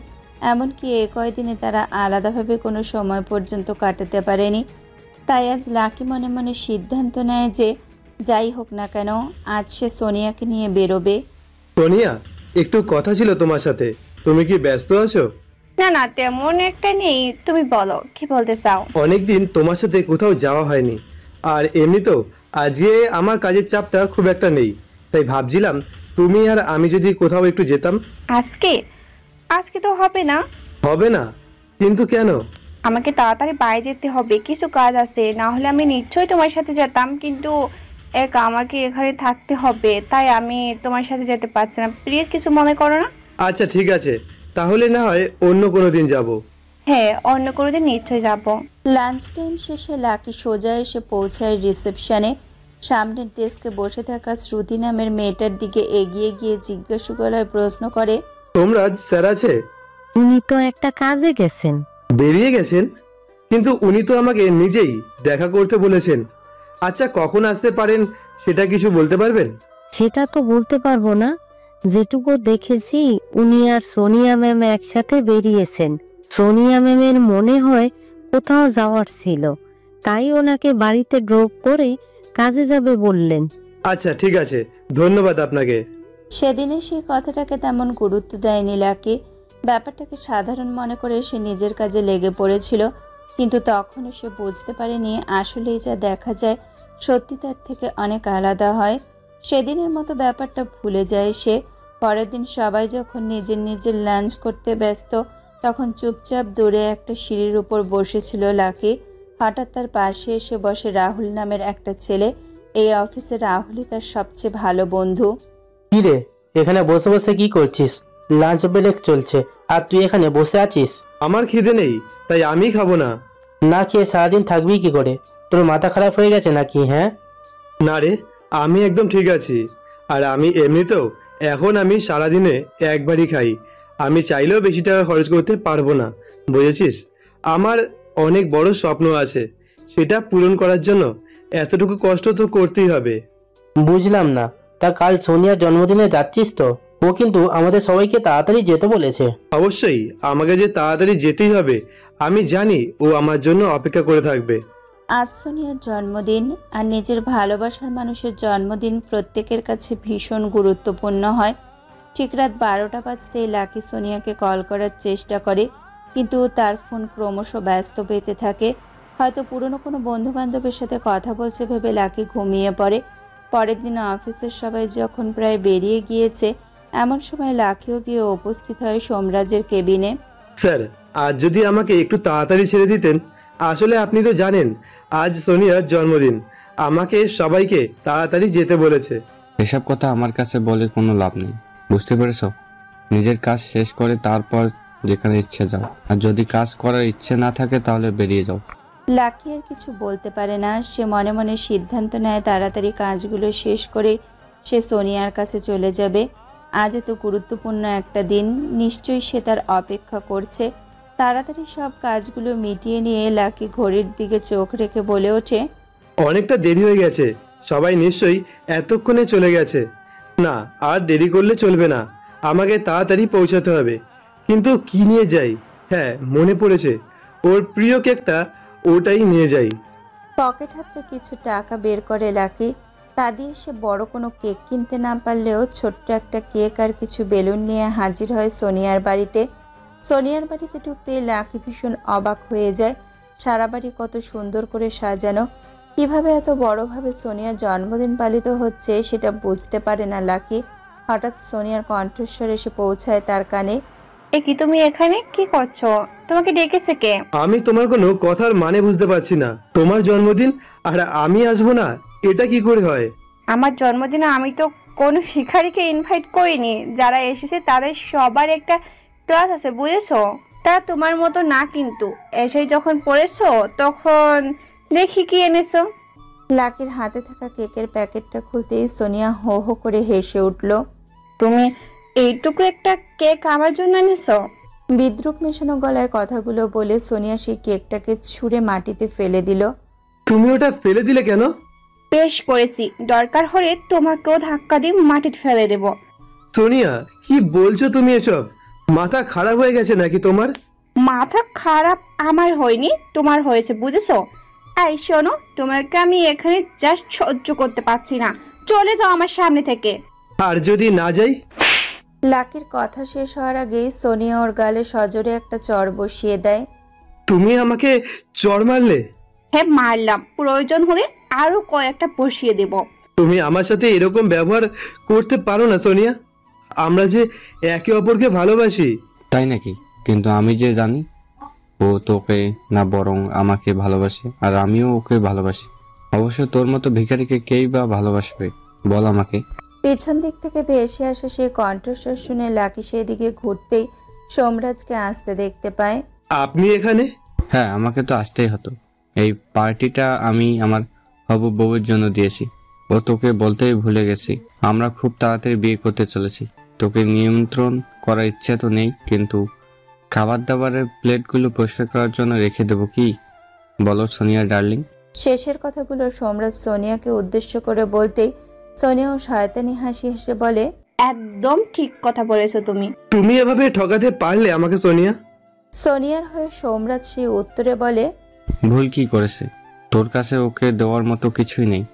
এমনকি এ কয়দিনে তারা আলাদাভাবে কোনো সময় পর্যন্ত কাটাতে পারেনি। তাই আজ লাকি মনে মনে সিদ্ধান্ত নেয় যে যাই হোক না কেন আজ সে সোনিয়াকে নিয়ে বেরোবে। সোনিয়া, একটু কথা ছিল তোমার সাথে। তুমি কি ব্যস্ত আছো? না না, তেমন একটা নেই, তুমি বলো কি বলতে চাও। অনেকদিন তোমার সাথে কোথাও যাওয়া হয়নি, আর এমনিতেও আজকে আমার কাজের চাপটা খুব একটা নেই, তাই ভাবছিলাম তুমি আর আমি যদি কোথাও একটু যেতাম। আজকে? আজকে তো হবে না। হবে না? কিন্তু কেন? আমাকে তাড়াতাড়ি বাইরে যেতে হবে, কিছু কাজ আছে, না হলে আমি নিশ্চয়ই তোমার সাথে যেতাম, কিন্তু আমাকে এখানে থাকতে হবে, তাই আমি তোমার সাথে যেতে পারছি না। প্লিজ কিছু মনে করো না। আচ্ছা ঠিক আছে, তাহলে না হয় অন্য কোনো দিন যাব। হ্যাঁ, অন্য কোনো দিন নিশ্চয়ই যাব। লাঞ্চ টাইম শেষে লাকি সোজা এসে পৌঁছায় রিসেপশনে। সামনের ডেস্কে বসে থাকা শ্রুতি নামের মেয়েটার দিকে এগিয়ে গিয়ে জিজ্ঞাসা গলায় প্রশ্ন করে, সোমরাজ স্যার আছে? উনি তো একটা কাজে গেছেন। বেরিয়ে গেছেন? কিন্তু উনি তো আমাকে নিজেই দেখা করতে বলেছেন। আচ্ছা, কখন আসতে পারেন সেটা কিছু বলতে পারবেন? সেটা তো বলতে পারবো না, যেটুকু দেখেছি উনি আর সোনিয়া ম্যাম একসাথে বেরিয়েছেন। সোনিয়া ম্যামের মনে হয় কোথাও যাওয়ার ছিল, তাই ওনাকে বাড়িতে ড্রপ করে কাজে যাবে বললেন। আচ্ছা ঠিক আছে, ধন্যবাদ আপনাকে। সেদিনে সেই কথাটাকে তেমন গুরুত্ব দেয়নি লাকি। ব্যাপারটাকে সাধারণ মনে করে সে নিজের কাজে লেগে পড়েছিল, কিন্তু তখনও সে বুঝতে পারেনি আসলেই যা দেখা যায় সত্যি তার থেকে অনেক আলাদা হয়। সেদিনের মতো ব্যাপারটা ভুলে যায় সে। পরের দিন সবাই যখন নিজের নিজের লাঞ্চ করতে ব্যস্ত, তখন চুপচাপ দূরে একটা সিঁড়ির উপর বসেছিল লাকি। হঠাৎ তার পাশে এসে বসে রাহুল নামের একটা ছেলে। এই অফিসে রাহুলই তার সবচেয়ে ভালো বন্ধু। কি রে, এখানে বসে বসে কি করছিস? লাঞ্চ ব্রেক চলছে আর তুই এখানে বসে আছিস? আমার খিদে নেই, তাই আমি খাবো না। না খেয়ে সারাদিন থাকবি কি করে? তোর মাথা খারাপ হয়ে গেছে নাকি? হ্যাঁ না রে, আমি একদম ঠিক আছি। আর আমি এমনিতেও এখন আমি সারাদিনে একবারই খাই। আমি চাইলেও বেশি টাকা খরচ করতে পারবো না, বুঝেছিস? আমার অনেক বড় স্বপ্ন আছে, সেটা পূরণ করার জন্য এতটুকু কষ্ট তো করতেই হবে। বুঝলাম না, তা কাল সোনিয়ার জন্মদিনে যাচ্ছিস তো? ও কিন্তু আমাদের সবাইকে তাড়াতাড়ি যেতে বলেছে। অবশ্যই আমাকে যে তাড়াতাড়ি যেতেই হবে, আমি জানি ও আমার জন্য অপেক্ষা করে থাকবে। আজ সোনিয়ার জন্মদিন, আর নিজের ভালোবাসার মানুষের জন্মদিন প্রত্যেকের কাছে ভীষণ গুরুত্বপূর্ণ হয়। ঠিক রাত 12টা বাজতেই লাকি সোনিয়াকে কল করার চেষ্টা করে, কিন্তু তার ফোন ক্রমশ ব্যস্ত পেতে থাকে। হয়তো পুরনো কোনো বন্ধুবান্ধবের সাথে কথা বলছে ভেবে লাকি ঘুমিয়ে পড়ে। পরের দিন অফিসের সবাই যখন প্রায় বেরিয়ে গিয়েছে, এমন সময় লাকিও গিয়ে উপস্থিত হয় সোমরাজের কেবিনে। স্যার, আজ যদি আমাকে একটু তাড়াতাড়ি ছেড়ে দিতেন। আসলে আপনি তো জানেন আজ সোনিয়ার জন্মদিন, আমাকে সবাইকে তাড়াতাড়ি যেতে বলেছে। এসব কথা আমার কাছে বলে কোনো লাভ নেই, বুঝতে পেরেছো? নিজের কাজ শেষ করে তারপর যেখানে ইচ্ছে যাও, আর যদি কাজ করার ইচ্ছে না থাকে তাহলে বেরিয়ে যাও। লাকি আর কিছু বলতে পারে না। সে মনে মনে সিদ্ধান্ত নেয় তাড়াতাড়ি কাজগুলো শেষ করে সে সোনিয়ার কাছে চলে যাবে। আজ এত গুরুত্বপূর্ণ একটা দিন, নিশ্চয়ই সে তার অপেক্ষা করছে। তাড়াতাড়ি সব কাজগুলো মিটিয়ে নিয়ে লাকি ঘড়ির দিকে চোখ রেখে বলে ওঠে, অনেকটা দেরি হয়ে গেছে, সবাই নিশ্চয়ই এতক্ষণে চলে গেছে। না, আর দেরি করলে চলবে না, আমাকে তাড়াতাড়ি পৌঁছাতে হবে। কিন্তু কি নিয়ে যাই? হ্যাঁ, মনে পড়েছে, ওর প্রিয় কেকটা, ওটাই নিয়ে যাই। পকেট হাতে কিছু টাকা বের করে লাকি। তা দিয়ে সে বড় কোনো কেক কিনতে না পারলেও ছোট্ট একটা কেক আর কিছু বেলুন নিয়ে হাজির হয় সোনিয়ার বাড়িতে। সোনিয়ার বাড়িতে ঢুকতেই লাকি ভীষণ অবাক হয়ে যায়। সারা বাড়ি কত সুন্দর করে সাজানো, কিভাবে এত বড়ভাবে সোনিয়ার জন্মদিন পালিত হচ্ছে সেটা বুঝতে পারে না লাকি। হঠাৎ সোনিয়ার কণ্ঠস্বর এসে পৌঁছায় তার কানে। এ কি, তুমি এখানে কি করছো? তোমাকে ডেকেছে কে? আমি তোমার কোনো কথার মানে বুঝতে পারছি না। তোমার জন্মদিন আর আমি আসবো না, এটা কি করে হয়? আমার জন্মদিনে আমি তো কোনো ভিখারিকে ইনভাইট করিনি। যারা এসেছে তাদের সবার একটা ক্লাস আছে, বুঝেছো? তারা তোমার মতো না, কিন্তু এসেই যখন পড়েছো তখন দেখি কি এনেছো। লাকির হাতে থাকা কেকের প্যাকেটটা খুলতেই সোনিয়া হো হো করে হেসে উঠল। তুমি এইটুকু একটা কেক আমার জন্য এনেছো? বিদ্রুপ মেশানো গলায় কথাগুলো বলে সোনিয়া সেই কেকটাকে ছুঁড়ে মাটিতে ফেলে দিল। তুমি ওটা ফেলে দিলে কেন? বেশ করেছি, দরকার হলে তোমাকেও ধাক্কা দিয়ে মাটিতে ফেলে দেব। সোনিয়া, কি বলছো তুমি এসব? মাথা খারাপ হয়ে গেছে নাকি তোমার? মাথা খারাপ আমার হয়নি, তোমার হয়েছে, বুঝেছো? এই শোনো, তোমাকে আমি এখানে জাস্ট সহ্য করতে পারছি না। চলে যাও আমার সামনে থেকে। আর যদি না যাই? লাকির কথা শেষ হওয়ার আগেই সোনিয়া ওর গালে সজোরে একটা চড় বসিয়ে দেয়। তুমি আমাকে চড় মারলে? হ্যাঁ, মারলাম, প্রয়োজন হলে আরো কয়েকটা বসিয়ে দেব। তুমি আমার সাথে এরকম ব্যবহার করতে পারো না সোনিয়া। আমরা যে একে অপরকে ভালোবাসি। তাই নাকি? কিন্তু আমি যে জানি ও তোকে না, বরং আমাকে ভালোবাসে, আর আমিও ওকে ভালোবাসি। অবশ্য তোর মতো ভিখারিকে কেই বা ভালোবাসবে বল আমাকে? পেছন দিক থেকে ভেসে আসে সেই কণ্ঠস্বর শুনে লাকি সেদিকে ঘুরতেই সোমরাজকে আসতে দেখতে পায়। আপনি এখানে? হ্যাঁ, আমাকে তো আসতেই হতো। এই পার্টিটা আমি আমার হবু বউয়ের জন্য দিয়েছি। ও তোকে বলতেই ভুলে গেছি, আমরা খুব তাড়াতাড়ি বিয়ে করতে চলেছি। তোকে নিয়ন্ত্রণ করার ইচ্ছে তো নেই, কিন্তু খাবার দাবারের প্লেটগুলো পরিষ্কার করার জন্য রেখে দেবো কি বলো সোনিয়া ডার্লিং? শেষের কথাগুলো সোমরাজ সোনিয়াকে উদ্দেশ্য করে বলতেই সোনিয়াও শয়তানি হাসি হেসে বলে, একদম ঠিক কথা বলেছো তুমি। তুমি এভাবে ঠকাতে পারলে আমাকে সোনিয়া? সোনিয়ার হয়ে সোমরাজ সেই উত্তরে বলে, ভুল কি করেছে? তোর কাছে ওকে দেওয়ার মতো কিছুই নেই,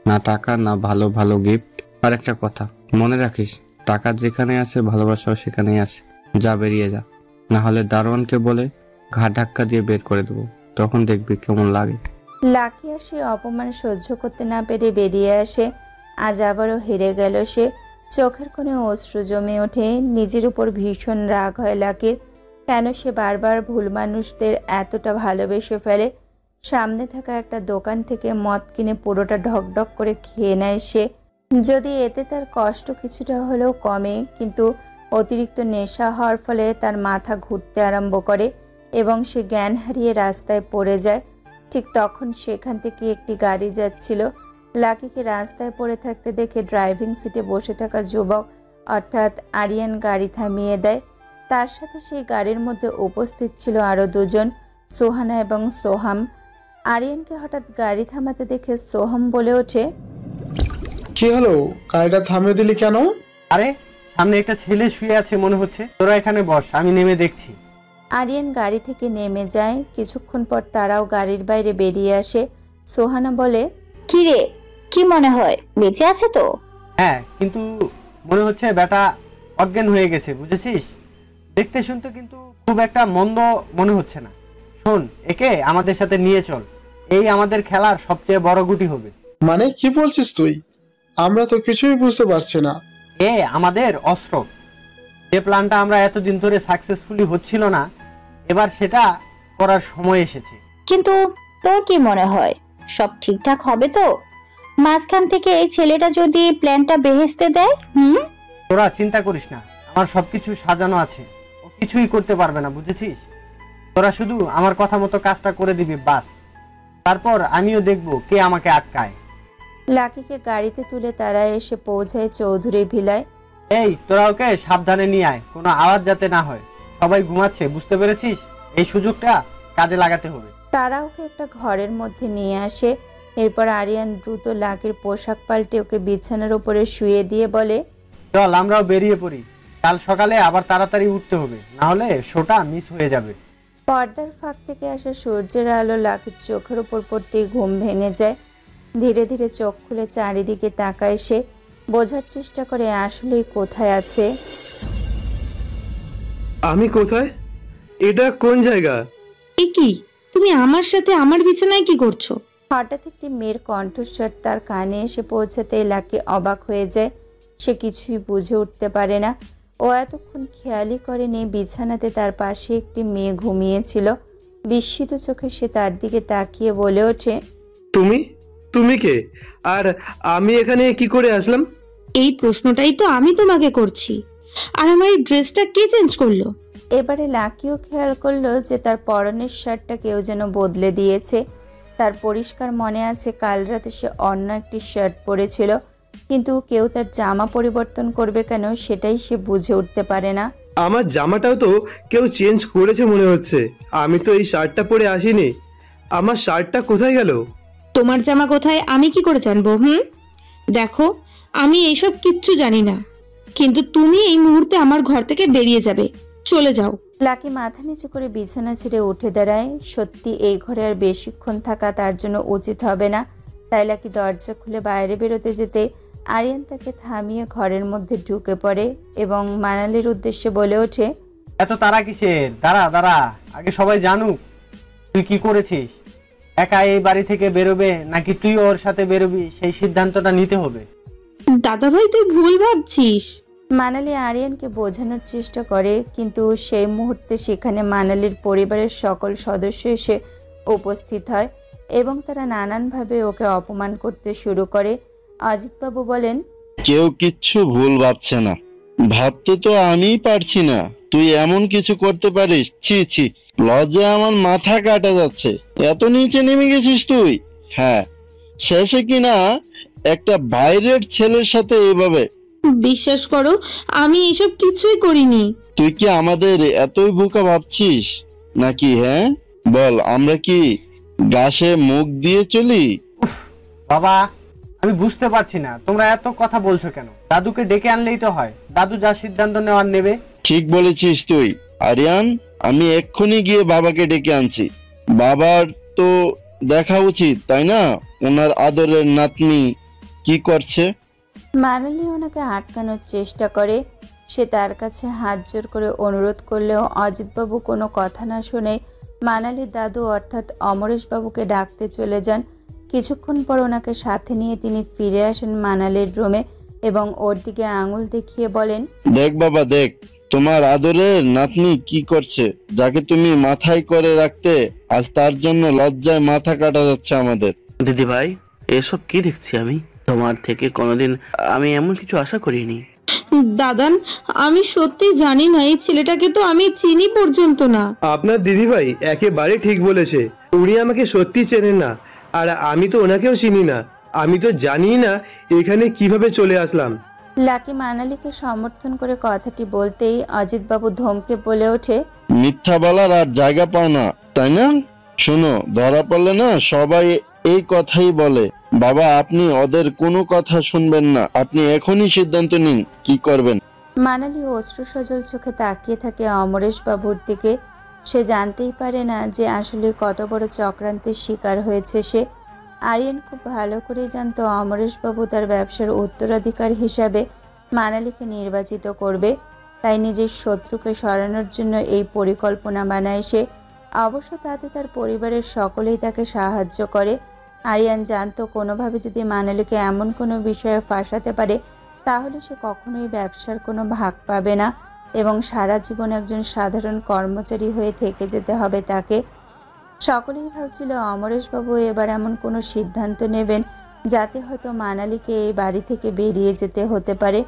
না টাকা, না ভালো ভালো গিফট। আর একটা কথা মনে রাখিস, টাকা যেখানে আছে ভালোবাসাও সেখানেই আছে। যা, বেরিয়ে যা, না হলে দারোয়ানকে বলে ঘাট ধাক্কা দিয়ে বের করে দেবো, তখন দেখবি কেমন লাগে। লাকি আর সে অপমান সহ্য করতে না পেরে বেরিয়ে আসে। আজ আবারও হেরে গেল সে। চোখের কোণে অশ্রু জমে ওঠে। নিজের উপর ভীষণ রাগ হয় লাকির। কেন সে বারবার ভুল মানুষদের এতটা ভালোবেসে ফেলে। সামনে থাকা একটা দোকান থেকে মদ কিনে পুরোটা ঢকঢক করে খেয়ে নেয় সে। যদি এতে তার কষ্ট কিছুটা হলেও কমে, কিন্তু অতিরিক্ত নেশা হওয়ার ফলে তার মাথা ঘুরতে আরম্ভ করে এবং সে জ্ঞান হারিয়ে রাস্তায় পড়ে যায়। ঠিক তখন সেখান থেকে একটি গাড়ি যাচ্ছিল। লাকিকে রাস্তায় পড়ে থাকতে দেখে ড্রাইভিং সিটে বসে থাকা যুবক অর্থাৎ আরিয়ান গাড়ি থামিয়ে দেয়। তার সাথে সেই গাড়ির মধ্যে উপস্থিত ছিল আরও দুজন, সোহানা এবং সোহাম। আরিয়ানকে হঠাৎ গাড়ি থামাতে দেখে সোহাম বলে ওঠে, কি হলো, গাড়িটা থামিয়ে দিলি কেন? আরে সামনে একটা ছেলে শুয়ে আছে মনে হচ্ছে, তোরা এখানে বস, আমি নেমে দেখছি। আরিয়ান গাড়ি থেকে নেমে যায়। কিছুক্ষণ পর তারাও গাড়ির বাইরে বেরিয়ে আসে। সোহানা বলে, কি রে, কি মনে হয় বেঁচে আছে তো? হ্যাঁ, কিন্তু মনে হচ্ছে বেটা অজ্ঞান হয়ে গেছে, বুঝেছিস? দেখতে শুনতে কিন্তু খুব একটা মন্দ মনে হচ্ছে না। শোন, একে আমাদের সাথে নিয়ে চল, এই আমাদের খেলার সবচেয়ে বড় গুটি হবে। মানে কি বলছিস তুই? আমরা তো কিছুই বুঝতে পারছি না। এ আমাদের অস্ত্র। যে প্ল্যানটা আমরা এতদিন ধরে সাকসেসফুলি হচ্ছিল না, এবার সেটা করার সময় এসেছে। কিন্তু তোর কি মনে হয় সব ঠিকঠাক হবে তো? মাঝখান থেকে এই ছেলেটা যদি প্ল্যানটা বেহেস্তে দেয়? তোরা চিন্তা করিস না, আমার সবকিছু সাজানো আছে, ও কিছুই করতে পারবে না, বুঝেছিস? তোরা শুধু আমার কথা মতো কাজটা করে দিবি, বাস। তারপর আমিও দেখবো কে আমাকে আটকায়। লাকিকে গাড়িতে তুলে তারা এসে পৌঁছায় চৌধুরী ভিলায়। এই তোরা ওকে সাবধানে নিয়ে আয়, কোনো আওয়াজ যাতে না হয়। সবাই ঘুমাচ্ছে, বুঝতে পেরেছিস? এই সুযোগটা কাজে লাগাতে হবে। তারা ওকে একটা ঘরের মধ্যে নিয়ে আসে। এরপর আরিয়ান দ্রুত লাকির পোশাক পাল্টে ওকে বিছানার উপরে শুয়ে দিয়ে বলে, চল আমরাও বেরিয়ে পড়ি, কাল সকালে আবার তাড়াতাড়ি উঠতে হবে, না হলে শোটা মিস হয়ে যাবে। পর্দার ফাঁক থেকে আসা সূর্যের আলো লাকির চোখের উপর পড়তেই ঘুম ভেঙে যায়। ধীরে ধীরে চোখ খুলে চারিদিকে তাকায় সে, বোঝার চেষ্টা করে আসলেই কোথায় আছে। আমি কোথায়? এটা কোন জায়গা? এ কি, তুমি আমার সাথে আমার বিছানায় কি করছো? হঠাৎ একটি মেয়ের কণ্ঠস্বর তার কানে এসে পৌঁছাতে লাকি অবাক হয়ে যায়। সে কিছুই বুঝে উঠতে পারে না। ও এতক্ষণ খেয়ালই করেনি বিছানাতে তার পাশে একটি মেয়ে ঘুমিয়েছিল। বিস্মিত চোখে সে তার দিকে তাকিয়ে বলে ওঠে, তুমি তুমি কে? আর আমি এখানে কি করে আসলাম? এই প্রশ্নটাই তো আমি তোমাকে করছি। আর আমার এই ড্রেসটা কে চেঞ্জ করলো? এবারে লাকিও খেয়াল করলো যে তার পরনের শার্টটা কেউ যেন বদলে দিয়েছে। তার পরিষ্কার মনে আছে কাল রাতে সে অন্য একটি শার্ট পরেছিল, কিন্তু কেউ তার জামা পরিবর্তন করবে কেন সেটাই সে বুঝে উঠতে পারে না। আমার জামাটাও তো কেউ চেঞ্জ করেছে মনে হচ্ছে। আমি তো এই শার্টটা পরে আসিনি। আমার শার্টটা কোথায় গেল? তোমার জামা কোথায় আমি কি করে জানবো? দেখো, আমি এইসব কিচ্ছু জানি না, কিন্তু তুমি এই মুহূর্তে আমার ঘর থেকে বেরিয়ে যাবে। চলে যাও। লাকি মাথা নিচু করে বিছানা ছেড়ে উঠে দাঁড়ায়। সত্যি এই ঘরে আর বেশিক্ষণ থাকা তার জন্য উচিত হবে না। তাই লাকি দরজা খুলে বাইরে বেরোতে যেতে আরিয়ান তাকে থামিয়ে ঘরের মধ্যে ঢুকে পড়ে এবং মানালির উদ্দেশ্যে বলে ওঠে, এত তারা কিসের? দাঁড়া দাঁড়া, আগে সবাই জানুক তুই কি করেছিস। একা এই বাড়ি থেকে বেরোবে নাকি তুই ওর সাথে বেরোবি, সেই সিদ্ধান্তটা নিতে হবে। দাদা ভাই, তুই ভুল ভাবছিস। মানালি আরিয়ানকে বোঝানোর চেষ্টা করে, কিন্তু সেই মুহূর্তে সেখানে মানালির পরিবারের সকল সদস্য এসে উপস্থিত হয় এবং তারা নানানভাবে ওকে অপমান করতে শুরু করে। অজিতবাবু বলেন, কেউ কিচ্ছু ভুল ভাবছে না, ভাবতে তো আমিই পারছি না তুই এমন কিছু করতে পারিস। ছি ছি, লজ্জায় আমার মাথা কাটা যাচ্ছে। এত নিচে নেমে গেছিস তুই। হ্যাঁ, শেষে কিনা একটা বাইরের ছেলের সাথে এভাবে। বিশ্বাস করো, আমি এসব কিছুই করিনি। তুই কি আমাদের এতই বোকা ভাবছিস নাকি? হ্যাঁ বল, আমরা কি গাছে মুখ দিয়ে চলি? বাবা, আমি বুঝতে পারছি না তোমরা এত কথা বলছো কেন। দাদুকে ডেকে আনলেই তো হয়, দাদু যা সিদ্ধান্ত নেওয়ার নেবে। ঠিক বলেছিস তুই আরিয়ান, আমি এক্ষুনি গিয়ে বাবাকে ডেকে আনছি। বাবার তো দেখা উচিত, তাই না? ওনার আদরের নাতনি কি করছে। মানালি ওনাকে আটকানোর চেষ্টা করে। সে তার কাছে হাত জোর করে অনুরোধ করলেও অজিতবাবু কোনো কথা না শুনে মানালির দাদু অর্থাৎ অমরেশবাবুকে ডাকতে চলে যান। কিছুক্ষণ পর ওনাকে সাথে নিয়ে তিনি ফিরে আসেন মানালির রুমে এবং ওর দিকে আঙুল দেখিয়ে বলেন, দেখ বাবা দেখ, তোমার আদরের নাতনি কি করছে। যাকে তুমি মাথায় করে রাখতে, আজ তার জন্য লজ্জায় মাথা কাটা যাচ্ছে আমাদের। দিদি ভাই, এসব কি দেখছি আমি? তোমার থেকে কোনোদিন আমি এমন কিছু আশা করিনি। দাদান, আমি সত্যি জানি না, এই ছেলেটাকে তো আমি চিনি পর্যন্ত না। আপনার দিদিভাই একেবারে ঠিক বলেছে। উনি আমাকে সত্যি চেনেন না, আর আমি তো ওনাকেও চিনি না। আমি তো জানি না এখানে কিভাবে চলে আসলাম। লাকি মানালিকে সমর্থন করে কথাটি বলতেই অজিতবাবু ধমকে বলে ওঠে, মিথ্যা বলার আর জায়গা পাও না, তাই না? শোনো, ধরা পড়লে না সবাই এই কথাই বলে। বাবা, আপনি ওদের কোনো কথা শুনবেন না। আপনি এখনই সিদ্ধান্ত নিন কি করবেন। মানালি অশ্রু সজল চোখে তাকিয়ে থাকে অমরেশ বাবুর দিকে। সে জানতেই পারে না যে আসলে কত বড় চক্রান্তের শিকার হয়েছে সে। আরিয়ান খুব ভালো করেই জানতো অমরেশবাবু তার ব্যবসার উত্তরাধিকার হিসাবে মানালিকে নির্বাচিত করবে, তাই নিজের শত্রুকে সরানোর জন্য এই পরিকল্পনা বানায় সে। অবশ্য তাতে তার পরিবারের সকলেই তাকে সাহায্য করে। আরিয়ান জানতো কোনোভাবে যদি মানালিকে এমন কোনো বিষয়ে ফাঁসাতে পারে তাহলে সে কখনোই ব্যবসার কোনো ভাগ পাবে না এবং সারা জীবন একজন সাধারণ কর্মচারী হয়ে থেকে যেতে হবে তাকে। সকলেই ভাবছিল অমরেশবাবু এবার এমন কোনো সিদ্ধান্ত নেবেন যাতে হয়তো মানালিকে এই বাড়ি থেকে বেরিয়ে যেতে হতে পারে।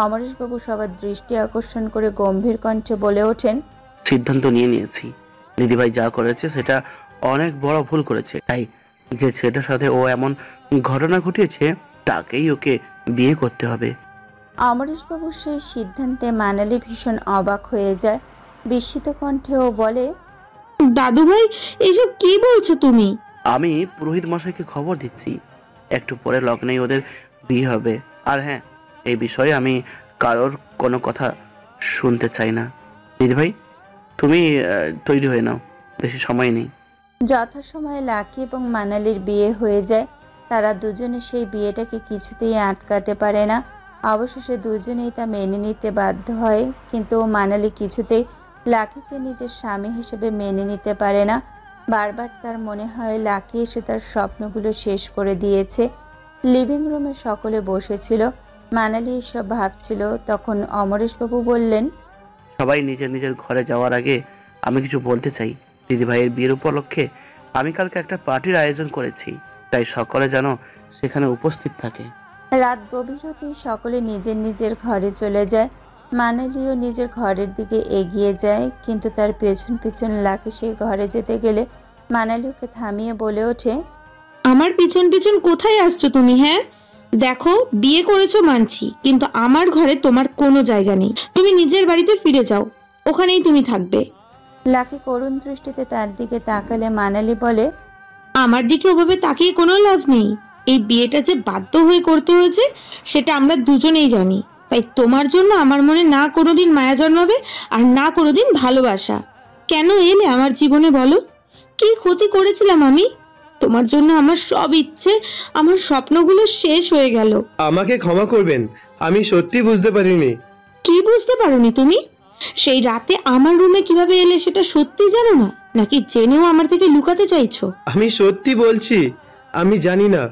অমরেশবাবু সবার দৃষ্টি আকর্ষণ করে গম্ভীর কণ্ঠে বলে ওঠেন, সিদ্ধান্ত নিয়েছি। দিদিভাই যা করেছে সেটা অনেক বড় ভুল করেছে, তাই যে ছেলেটার সাথে ও এমন ঘটনা ঘটিয়েছে তাকেই ওকে বিয়ে করতে হবে। অমরেশবাবুর সেই সিদ্ধান্তে মানালি ভীষণ অবাক হয়ে যায়। বিস্মিত কণ্ঠে ও বলে, দাদু ভাই এসব কি বলছো তুমি? আমি পুরোহিত মশাইকে খবর দিচ্ছি, একটু পরে লগ্নেই ওদের বিয়ে হবে। আর হ্যাঁ, এই বিষয়ে আমি কারোর কোনো কথা শুনতে চাই না। দিদিভাই তুমি তৈরি হয়ে নাও, বেশি সময় নেই। যথাসময়ে লাকি এবং মানালির বিয়ে হয়ে যায়। তারা দুজনে সেই বিয়েটাকে কিছুতেই আটকাতে পারে না। অবশেষে দুজনেই তা মেনে নিতে বাধ্য হয়, কিন্তু মানালি কিছুতেই লাকিকে নিজের স্বামী হিসেবে মেনে নিতে পারে না। বারবার তার মনে হয় লাকি এসে তার স্বপ্নগুলো শেষ করে দিয়েছে। লিভিং রুমে সকলে বসেছিল, মানালি এসব ভাবছিল। তখন অমরেশবাবু বললেন, সবাই নিজের নিজের ঘরে যাওয়ার আগে আমি কিছু বলতে চাই। দিদিভাইয়ের বিয়ের উপলক্ষে আমি কালকে একটা পার্টির আয়োজন করেছি, তাই সকলে যেন সেখানে উপস্থিত থাকে। রাত গভীর হতেই সকলে নিজের নিজের ঘরে চলে যায়। মানালিও নিজের ঘরের দিকে এগিয়ে যায়, কিন্তু তার পেছন পেছন লাকি সেই ঘরে যেতে গেলে মানালি ওকে থামিয়ে বলে ওঠে, আমার পিছন পিছন কোথায় আসছো তুমি? হ্যাঁ দেখো, বিয়ে করেছো মানছি, কিন্তু আমার ঘরে তোমার কোনো জায়গা নেই। তুমি নিজের বাড়িতে ফিরে যাও, ওখানেই তুমি থাকবে। লাকি করুণ দৃষ্টিতে তার দিকে তাকালে মানালি বলে, আমার দিকে ওভাবে তাকিয়ে কোনো লাভ নেই। এই বিয়েটা যে বাধ্য হয়ে করতে হয়েছে সেটা আমরা দুজনেই জানি, তাই তোমার জন্য আমার মনে না কোনোদিন মায়া জন্মাবে আর না কোনোদিন ভালোবাসা। কেন এলে আমার জীবনে বলো? কি ক্ষতি করেছিলাম আমি? তোমার জন্য আমার সব ইচ্ছে, আমার স্বপ্নগুলো শেষ হয়ে গেল। আমাকে ক্ষমা করবেন, আমি সত্যি বুঝতে পারিনি। কি বুঝতে পারোনি তুমি? সেই রাতে আমার রুমে কিভাবে এলে সেটা সত্যি জানো না, নাকি জেনেও আমার থেকে লুকাতে চাইছো? আমি সত্যি বলছি, আমি জানি না।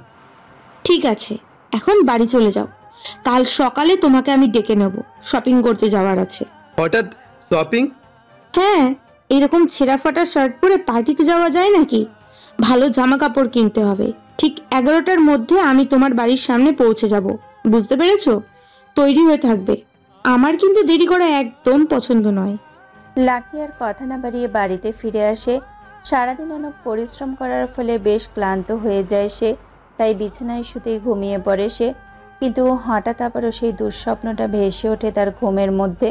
ঠিক আছে, এখন বাড়ি চলে যাও। কাল সকালে তোমাকে আমি ডেকে নেব, শপিং করতে যাওয়ার আছে। হঠাৎ শপিং? হ্যাঁ, এরকম ছেঁড়া ফাটা শার্ট পরে পার্টিতে যাওয়া যায় নাকি? ভালো জামা কাপড় কিনতে হবে। ঠিক 11টার মধ্যে আমি তোমার বাড়ির সামনে পৌঁছে যাব, বুঝতে পেরেছো? তৈরি হয়ে থাকবে। আমার কিন্তু দেরি করা একদম পছন্দ নয়। লাকি আর কথা না বাড়িয়ে বাড়িতে ফিরে আসে। সারাদিন অনেক পরিশ্রম করার ফলে বেশ ক্লান্ত হয়ে যায় সে, তাই বিছানায় শুতেই ঘুমিয়ে পড়ে সে। কিন্তু হঠাৎ আবারও সেই দুঃস্বপ্নটা ভেসে ওঠে তার ঘুমের মধ্যে।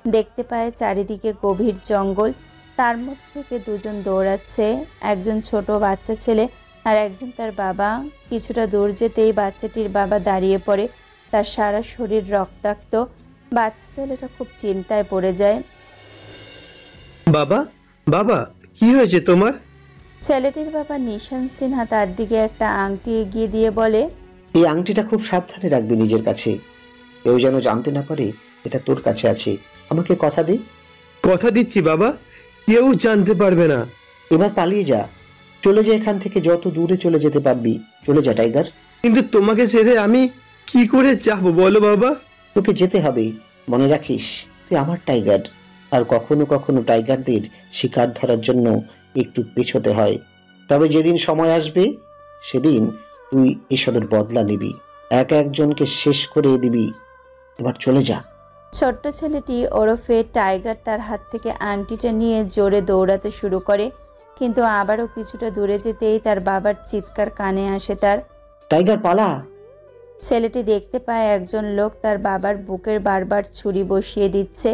দেখতে পায় চারিদিকে গভীর জঙ্গল, তার মধ্যে থেকে দুজন দৌড়াচ্ছে, একজন ছোট বাচ্চা ছেলে আর একজন তার বাবা। কিছুটা দূর যেতেই বাচ্চাটির বাবা দাঁড়িয়ে পড়ে, তার সারা শরীর রক্তাক্ত। বাচ্চা ছেলেটা খুব চিন্তায় পড়ে যায়। বাবা, বাবা, কি হয়েছে তোমার? ছেলেটির বাবা নিশান সিনহা তার দিকে একটা আংটি এগিয়ে দিয়ে বলে, এই আংটিটা খুব সাবধানে রাখবি নিজের কাছে, কেউ যেন জানতে না পারে এটা তোর কাছে আছে। আমাকে কথা দে। কথা দিচ্ছি বাবা, কেউ জানতে পারবে না। এবার পালিয়ে যা, চলে যা এখান থেকে, যত দূরে চলে যেতে পারবি চলে যা টাইগার। কিন্তু তোমাকে ছেড়ে আমি কি করে যাবো বলো বাবা? তোকে যেতে হবে, মনে রাখিস তুই আমার টাইগার। আর কখনো কখনো টাইগারদের শিকার ধরার জন্য একটু পেছোতে হয়। তবে যেদিন সময় আসবে সেদিন তুই এসবের বদলা নিবি, এক একজনকে শেষ করে দিবি। এবার চলে যা। ছোট্ট ছেলেটি ওরফে টাইগার তার হাত থেকে আংটিটা নিয়ে জোরে দৌড়াতে শুরু করে, কিন্তু আবারও কিছুটা দূরে যেতেই তার বাবার চিৎকার কানে আসে তার। টাইগার পালা! ছেলেটি দেখতে পায় একজন লোক তার বাবার বুকের বারবার ছুরি বসিয়ে দিচ্ছে,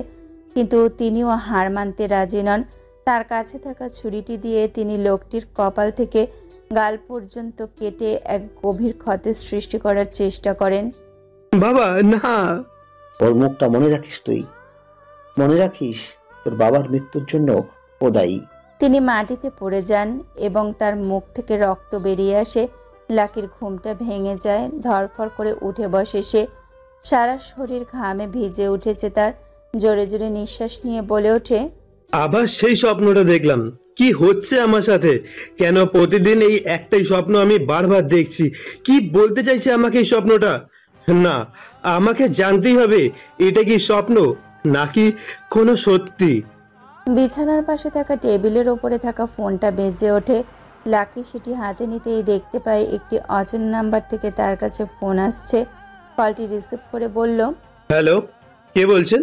কিন্তু তিনিও হার মানতে রাজি নন। তার কাছে থাকা ছুরিটি দিয়ে তিনি লোকটির কপাল থেকে গাল পর্যন্ত কেটে এক গভীর ক্ষতের সৃষ্টি করার চেষ্টা করেন। বাবা না! ওর মুখটা মনে রাখিস তুই, মনে রাখিস তোর বাবার মৃত্যুর জন্য ও দায়ী। তিনি মাটিতে পড়ে যান এবং তার মুখ থেকে রক্ত বেরিয়ে আসে। লাকির ঘুমটা ভেঙে যায়। ধরফর করে উঠে বসে সে। সারা শরীর ঘামে ভিজে উঠেছে তার। জোরে জোরে নিঃশ্বাস নিয়ে বলে ওঠে, আবার সেই স্বপ্নটা দেখলাম। কি হচ্ছে আমার সাথে? কেন প্রতিদিন এই একটাই স্বপ্ন আমি বারবার দেখছি? কি বলতে চাইছে আমাকে এই স্বপ্নটা? না, আমাকে জানতেই হবে এটা কি স্বপ্ন নাকি কোনো সত্যি। বিছানার পাশে থাকা টেবিলের ওপরে থাকা ফোনটা বেজে ওঠে। লাকি সেটি হাতে নিতেই দেখতে পায় একটি অচেনা নাম্বার থেকে তার কাছে ফোন আসছে। কলটি রিসিভ করে বলল, হ্যালো, কে বলছেন?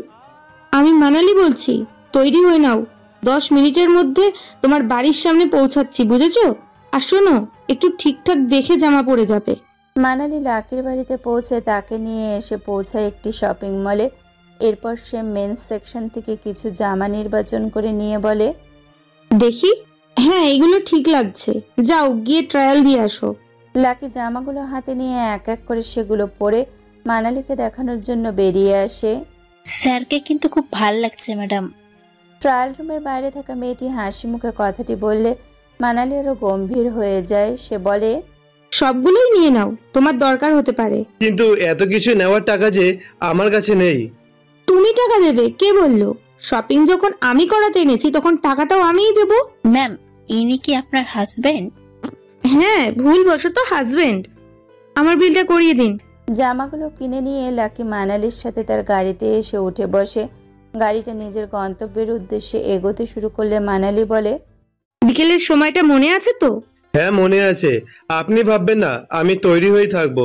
আমি মানালি বলছি। তৈরি হয়ে নাও, 10 মিনিটের মধ্যে তোমার বাড়ির সামনে পৌঁছাচ্ছি, বুঝেছো? আর শোনো, একটু ঠিকঠাক দেখে জামা পরে যাবে। মানালি লাকির বাড়িতে পৌঁছে তাকে নিয়ে এসে পৌঁছায় একটি শপিং মলে। এরপর সে মেন্স সেকশন থেকে কিছু জামা নির্বাচন করে নিয়ে বলে, দেখি, হ্যাঁ এগুলো ঠিক লাগছে, যাও গিয়ে ট্রায়াল দিয়ে আসো। লাকি জামাগুলো হাতে নিয়ে এক এক করে সেগুলো পরে মানালিকে দেখানোর জন্য বেরিয়ে আসে। স্যারকে কিন্তু খুব ভাল লাগছে ম্যাডাম। ট্রায়াল রুমের বাইরে থাকা মেয়েটি হাসি মুখে কথাটি বললে মানালি আরো গম্ভীর হয়ে যায়। সে বলে, সবগুলোই নিয়ে নাও, তোমার দরকার হতে পারে। কিন্তু এত কিছু নেওয়ার টাকা যে আমার কাছে নেই। তুমি টাকা দেবে? কে বললো? শপিং যখন আমি করাতে এনেছি তখন টাকাটাও আমিই দেব। ম্যাম, ইনি কি আপনার হাজবেন্ড? হ্যাঁ, ভুলবশত হাজবেন্ড। আমার বিলটা করিয়ে দিন। জামাগুলো কিনে নিয়ে লাকি মানালির সাথে তার গাড়িতে এসে উঠে বসে। গাড়িটা নিজের গন্তব্যের উদ্দেশ্যে এগোতে শুরু করলে মানালি বলে, বিকেলের সময়টা মনে আছে তো? হ্যাঁ মনে আছে, আপনি ভাববেন না, আমি তৈরি হয়ে থাকবো।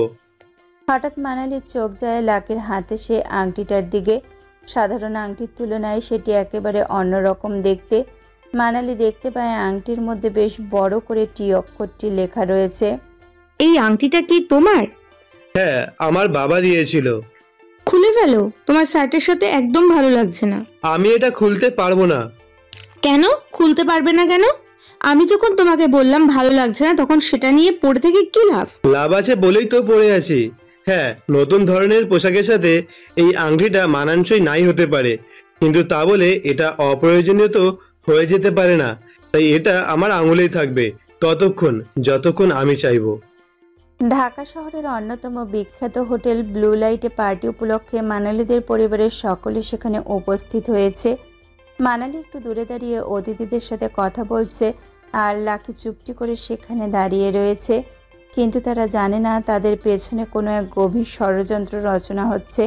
হঠাৎ মানালির চোখ যায় লাকির হাতে সে আংটিটার দিকে। সাধারণ আংটির তুলনায় সেটি একেবারে অন্যরকম দেখতে। মানালি দেখতে পায় আংটির মধ্যে বেশ বড় করে টি অক্ষরটি লেখা রয়েছে। এই আংটিটা কি তোমার? হ্যাঁ, আমার বাবা দিয়েছিল। খুলে ফেলো, তোমার শার্টের সাথে একদম ভালো লাগছে না। আমি এটা খুলতে পারবো না। কেন খুলতে পারবে না কেন? আমি যখন তোমাকে বললাম ভালো লাগছে না, তখন সেটা নিয়ে পড়ে থেকে কি লাভ? লাভ আছে বলেই তো পড়ে আছি। হ্যাঁ, নতুন ধরনের পোশাকের সাথে এই আংটিটা মানানসই নাই হতে পারে, কিন্তু তা বলে এটা অপ্রয়োজনীয় তো হয়ে যেতে পারে না। তাই এটা আমার আঙুলেই থাকবে ততক্ষণ যতক্ষণ আমি চাইবো। ঢাকা শহরের অন্যতম বিখ্যাত হোটেল ব্লু লাইটে পার্টি উপলক্ষে মানালিদের পরিবারের সকলে সেখানে উপস্থিত হয়েছে। মানালি একটু দূরে দাঁড়িয়ে অতিথিদের সাথে কথা বলছে আর লাকি চুপটি করে সেখানে দাঁড়িয়ে রয়েছে। কিন্তু তারা জানে না তাদের পেছনে কোনো এক গভীর ষড়যন্ত্র রচনা হচ্ছে।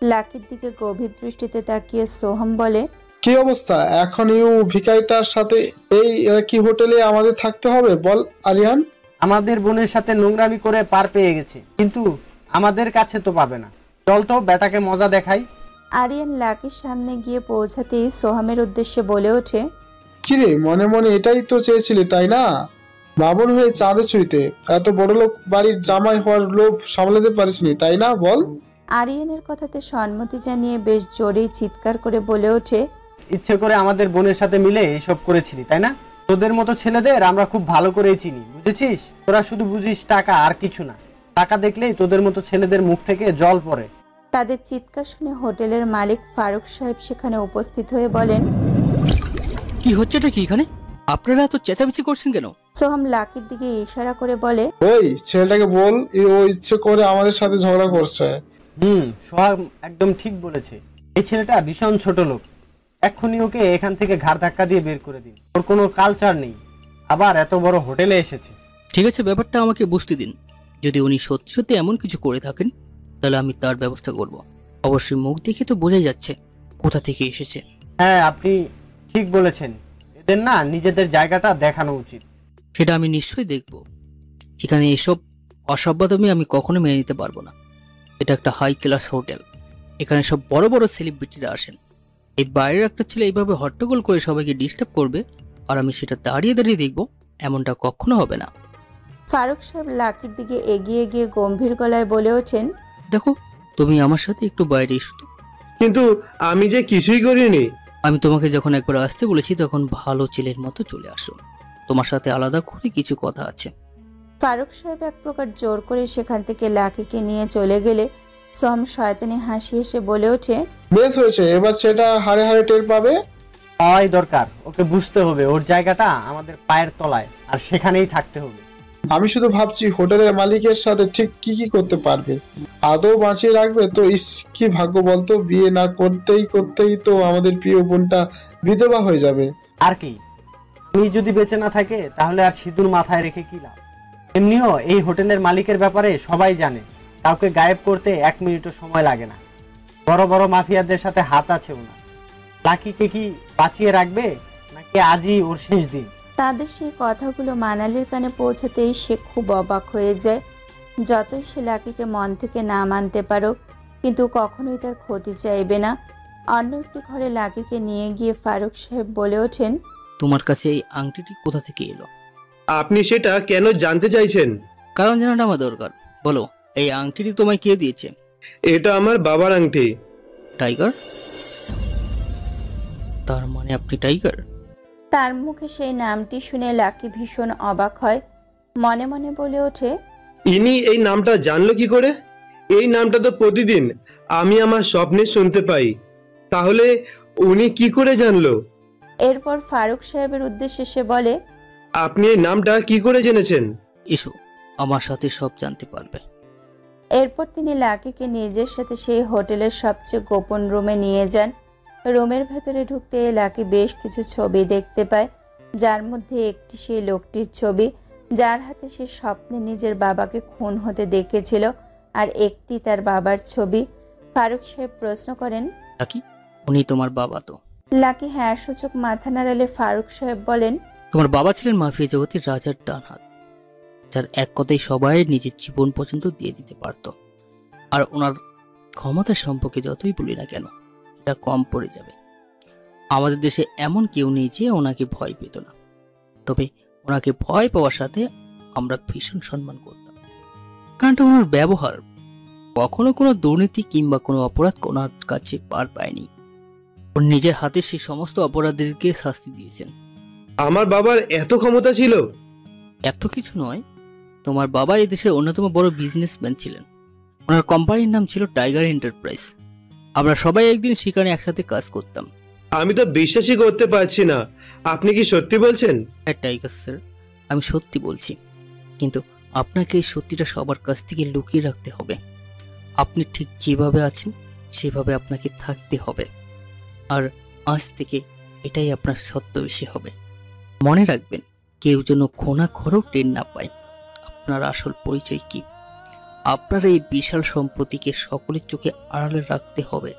লাকির দিকে গভীর দৃষ্টিতে তাকিয়ে সোহম বলে, কি অবস্থা? এখন ভিকারিটার সাথে এই কি হোটেলে আমাদের থাকতে হবে বল আরিয়ান? আমাদের বোনের সাথে নোংরামি করে পার পেয়ে গেছে, কিন্তু আমাদের কাছে তো পাবে না। চল তো বেটাকে মজা দেখাই। আরিয়ান লাকির সামনে গিয়ে পৌঁছাতেই সোহামের উদ্দেশ্যে বলে ওঠে, কিরে, মনে মনে এটাই তো চেয়েছিলি তাই না? বাবুর হয়ে চাঁদে ছুঁইতে এত বড় লোক বাড়ির জামাই হওয়ার লোভ সামলাতে পারিসনি তাই না? বল। আরিয়ানের কথাতে সম্মতি জানিয়ে বেশ জোরেই চিৎকার করে বলে ওঠে, ইচ্ছে করে আমাদের বোনের সাথে মিলে এসব করেছিলি তাই না? তোদের মতো ছেলেদের আমরা খুব ভালো করেই চিনি, বুঝেছিস? তোরা শুধু বুঝিস টাকা, আর কিছু না। টাকা দেখলেই তোদের মতো ছেলেদের মুখ থেকে জল পড়ে। তাদের চিৎকার শুনে হোটেলের মালিক ফারুক সাহেব সেখানে উপস্থিত হয়ে বলেন, কি হচ্ছেটা কি এখানে? আপনারা এত চেঁচামেচি করছেন কেন? সোহাম লাকির দিকে ইশারা করে বলে, ওই ছেলেটাকে বল, ও ইচ্ছে করে আমাদের সাথে ঝগড়া করছে। সোহাগ একদম ঠিক বলেছে। এই ছেলেটা ভীষণ ছোট লোক। এক্ষুনি ওকে এখান থেকে ঘাড় ধাক্কা দিয়ে বের করে দিন। ওর কোনো কালচার নেই, আবার এত বড় হোটেলে এসেছে। ঠিক আছে, ব্যাপারটা আমাকে বুঝতে দিন। যদি উনি সত্যি সত্যি এমন কিছু করে থাকেন তাহলে আমি তার ব্যবস্থা করব। অবশ্যই মুখ দেখে তো বোঝাই যাচ্ছে কোথা থেকে এসেছে। হ্যাঁ, আপনি ঠিক বলেছেন। এদের না নিজেদের জায়গাটা দেখানো উচিত। সেটা আমি নিশ্চয়ই দেখব। এখানে এসব অসভ্যতামি আমি কখনো মেনে নিতে পারবো না। এটা একটা হাই ক্লাস হোটেল, এখানে সব বড় বড় সেলিব্রিটিরা আসেন। এই বাইরের একটা ছেলে এইভাবে হট্টগোল করে সবাইকে ডিস্টার্ব করবে আর আমি সেটা দাঁড়িয়ে দাঁড়িয়ে দেখব, এমনটা কখনো হবে না। ফারুক সাহেব লাকির দিকে এগিয়ে গিয়ে গম্ভীর গলায় বলে ওঠেন, দেখো, তুমি আমার সাথে একটু বাইরে এসো তো। কিন্তু আমি যে কিছুই করিনি। আমি তোমাকে যখন একবার আসতে বলেছি তখন ভালো ছেলের মতো চলে আসো। তোমার সাথে আলাদা করে কিছু কথা আছে। ফারুক সাহেব এক প্রকার জোর করে সেখান থেকে লাকিকে নিয়ে চলে গেলে সোহাম শয়তানি হাসি হেসে বলে ওঠে, বেশ হয়েছে, এবার সেটা হারে হারে টের পাবে। হওয়াই দরকার। ওকে বুঝতে হবে ওর জায়গাটা আমাদের পায়ের তলায়, আর সেখানেই থাকতে হবে। আমি শুধু ভাবছি হোটেলের মালিকের সাথে ঠিক কি কি করতে পারবে, আদৌ বাঁচিয়ে রাখবে তো। ইস, কি ভাগ্য বলতো, বিয়ে না করতেই করতেই তো আমাদের প্রিয় বোনটা বিধবা হয়ে যাবে। আর কি, উনি যদি বেঁচে না থাকে তাহলে আর সিঁদুর মাথায় রেখে কি লাভ। এমনিও এই হোটেলের মালিকের ব্যাপারে সবাই জানে, কাউকে গায়েব করতে 1 মিনিটও সময় লাগে না। বড় বড় মাফিয়াদের সাথে হাত আছে ওনার। লাকিকে কি বাঁচিয়ে রাখবে, নাকি আজই ওর শেষ দিন? তাদের সেই কথাগুলো মানালির কানে পৌঁছাতেই সে খুব অবাক হয়ে যায়। যতই সে লাকিকে মন থেকে না মানতে পারো, কিন্তু কখনোই তার ক্ষতি চাইবে না। অন্য একটি ঘরে লাকিকে নিয়ে গিয়ে ফারুক সাহেব বলে ওঠেন, তোমার কাছে এই আংটিটি কোথা থেকে এলো? আপনি সেটা কেন জানতে চাইছেন? কারণ জানাটা আমার দরকার। বলো, এই আংটিটি তোমায় কে দিয়েছে? এটা আমার বাবার আংটি। টাইগার? তার মানে আপনি টাইগার? তার মুখে সেই নামটি শুনে লাকি ভীষণ অবাক হয়। মনে মনে বলে ওঠে, ইনি এই নামটা জানলো কি করে? এই নামটা তো প্রতিদিন আমি আমার স্বপ্নে শুনতে পাই, তাহলে উনি কি করে জানলো? এরপর ফারুক সাহেবের উদ্দেশ্যে সে বলে, আপনি এই নামটা কি করে জেনেছেন? এসো, আমার সাথে সব জানতে পারবে। এরপর তিনি লাকিকে নিজের সাথে সেই হোটেলের সবচেয়ে গোপন রুমে নিয়ে যান। রুমের ভেতরে ঢুকতে লাকি বেশ কিছু ছবি দেখতে পায়, যার মধ্যে একটি সেই লোকটির ছবি যার হাতে সে স্বপ্নে নিজের বাবাকে খুন হতে দেখেছিল, আর একটি তার বাবার ছবি। ফারুক সাহেব প্রশ্ন করেন, লাকি, উনি তোমার বাবা তো? লাকি হ্যাঁ সূচক মাথা নাড়ালে ফারুক সাহেব বলেন, তোমার বাবা ছিলেন মাফিয়া জগতের রাজার ডান হাত, যার এক কথাই সবাই নিজের জীবন পর্যন্ত দিয়ে দিতে পারত। আর ওনার ক্ষমতা সম্পর্কে যতই বলি না কেন, এটা কম পড়ে যাবে। আমাদের দেশে এমন কেউ নেই যে ওনাকে ভয় পেত না, তবে ওনাকে ভয় পাওয়ার সাথে আমরা ভীষণ সম্মান করতাম। কারণটা ওনার ব্যবহার, কখনো কোনো দুর্নীতি কিংবা কোনো অপরাধ ওনার কাছে পার পায়নি। ওর নিজের হাতে সেই সমস্ত অপরাধীদেরকে শাস্তি দিয়েছেন। আমার বাবার এত ক্ষমতা ছিল? এত কিছু নয়, তোমার বাবা এই দেশের অন্যতম বড় বিজনেসম্যান ছিলেন। ওনার কোম্পানির নাম ছিল টাইগার এন্টারপ্রাইজ। আমরা সবাই একদিন সেখানে একসাথে কাজ করতাম। আমি তো বিশ্বাসই করতে পারছি না, আপনি কি সত্যি বলছেন? হ্যাঁ টাইগার স্যার, আমি সত্যি বলছি, কিন্তু আপনাকে এই সত্যিটা সবার কাছ থেকে লুকিয়ে রাখতে হবে। আপনি ঠিক যেভাবে আছেন সেভাবে আপনাকে থাকতে হবে, আর আজ থেকে এটাই আপনার ছদ্মবেশী হবে। মনে রাখবেন, কেউ যেন খোঁড়াখড়ও টের না পায় আপনার আসল পরিচয় কি। আপনার এই বিশাল সম্পত্তিকে সকলের চোখে আড়ালে রাখতে হবে,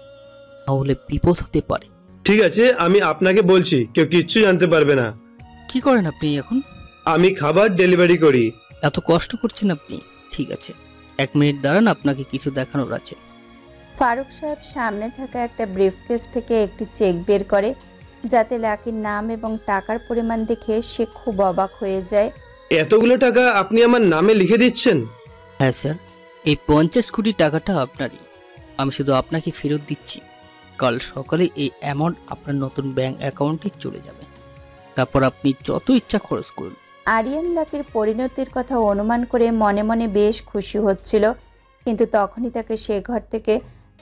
নাহলে বিপদ হতে পারে। ঠিক আছে, আমি আপনাকে বলছি, কেউ কিচ্ছু জানতে পারবে না। কি করেন আপনি এখন? আমি খাবার ডেলিভারি করি। এত কষ্ট করছেন আপনি? ঠিক আছে, 1 মিনিট দাঁড়ান, আপনাকে কিছু দেখানোর আছে। ফারুক সাহেব সামনে থাকা একটা ব্রিফকেস থেকে একটি চেক বের করে, যাতে লাকির নাম এবং টাকার পরিমাণ দেখে সে খুব অবাক হয়ে যায়। এতগুলো টাকা আপনি আমার নামে লিখে দিচ্ছেন? হ্যাঁ স্যার, এই 50 কোটি টাকাটা আপনারই। আমি শুধু আপনাকে ফেরত দিচ্ছি। কাল সকালে এই অ্যামাউন্ট আপনার নতুন ব্যাংক অ্যাকাউন্টে চলে যাবে, তারপর আপনি যত ইচ্ছা খরচ করুন। আরিয়ান লাকির পরিণতির কথা অনুমান করে মনে মনে বেশ খুশি হচ্ছিল, কিন্তু তখনই তাকে সে ঘর থেকে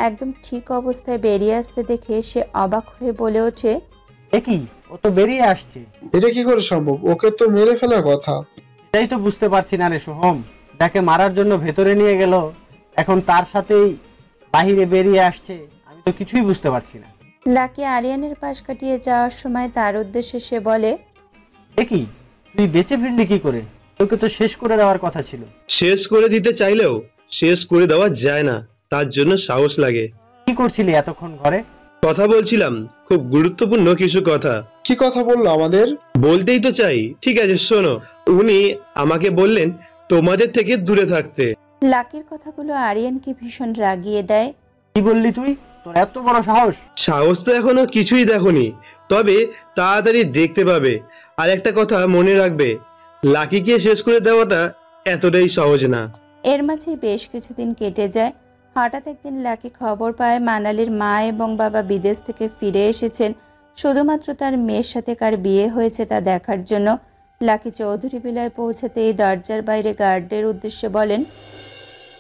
একদম ঠিক অবস্থায় বেরিয়ে আসতে দেখে সে অবাক হয়ে বলে ওঠে, কি, ও তো বেরিয়ে আসছে। এটা কি করে সম্ভব? ওকে তো মেরে ফেলার কথা। এটাই তো বুঝতে পারছি না রে সোহম। যাকে মারার জন্য ভেতরে নিয়ে গেল, এখন তার সাথেই বাহিরে বেরিয়ে আসছে। আমি তো কিছুই বুঝতে পারছি না। লাকি আরিয়ানের পাশ কাটিয়ে যাওয়ার সময় তার উদ্দেশ্যে সে বলে, কি, তুই বেঁচে ফিরলি কি করে? তোকে তো শেষ করে দেওয়ার কথা ছিল। শেষ করে দিতে চাইলেও শেষ করে দেওয়া যায় না, তার জন্য সাহস লাগে। কি করছিলি এতক্ষণ ঘরে? কথা বলছিলাম, খুব গুরুত্বপূর্ণ কিছু কথা। কি কথা বললো আমাদের? বলতেই তো চাই। ঠিক আছে শোনো, উনি আমাকে বললেন তোমাদের থেকে দূরে থাকতে। লাকির কথাগুলো আরিয়ানকে ভীষণ রাগিয়ে দেয়। কি বললি তুই? তোর এত বড় সাহস? সাহস তো এখনো কিছুই দেখোনি, তবে তাড়াতাড়ি দেখতে পাবে। আর একটা কথা মনে রাখবে, লাকিকে শেষ করে দেওয়াটা এতটাই সহজ না। এর মাঝে বেশ কিছুদিন কেটে যায়। হঠাৎ একদিন লাকি খবর পায় মানালির মা এবং বাবা বিদেশ থেকে ফিরে এসেছেন, শুধুমাত্র তার মেয়ের সাথে কার বিয়ে হয়েছে তা দেখার জন্য। লাকি চৌধুরী বিলায় পৌঁছাতেই দরজার বাইরে গার্ডের উদ্দেশ্যে বলেন,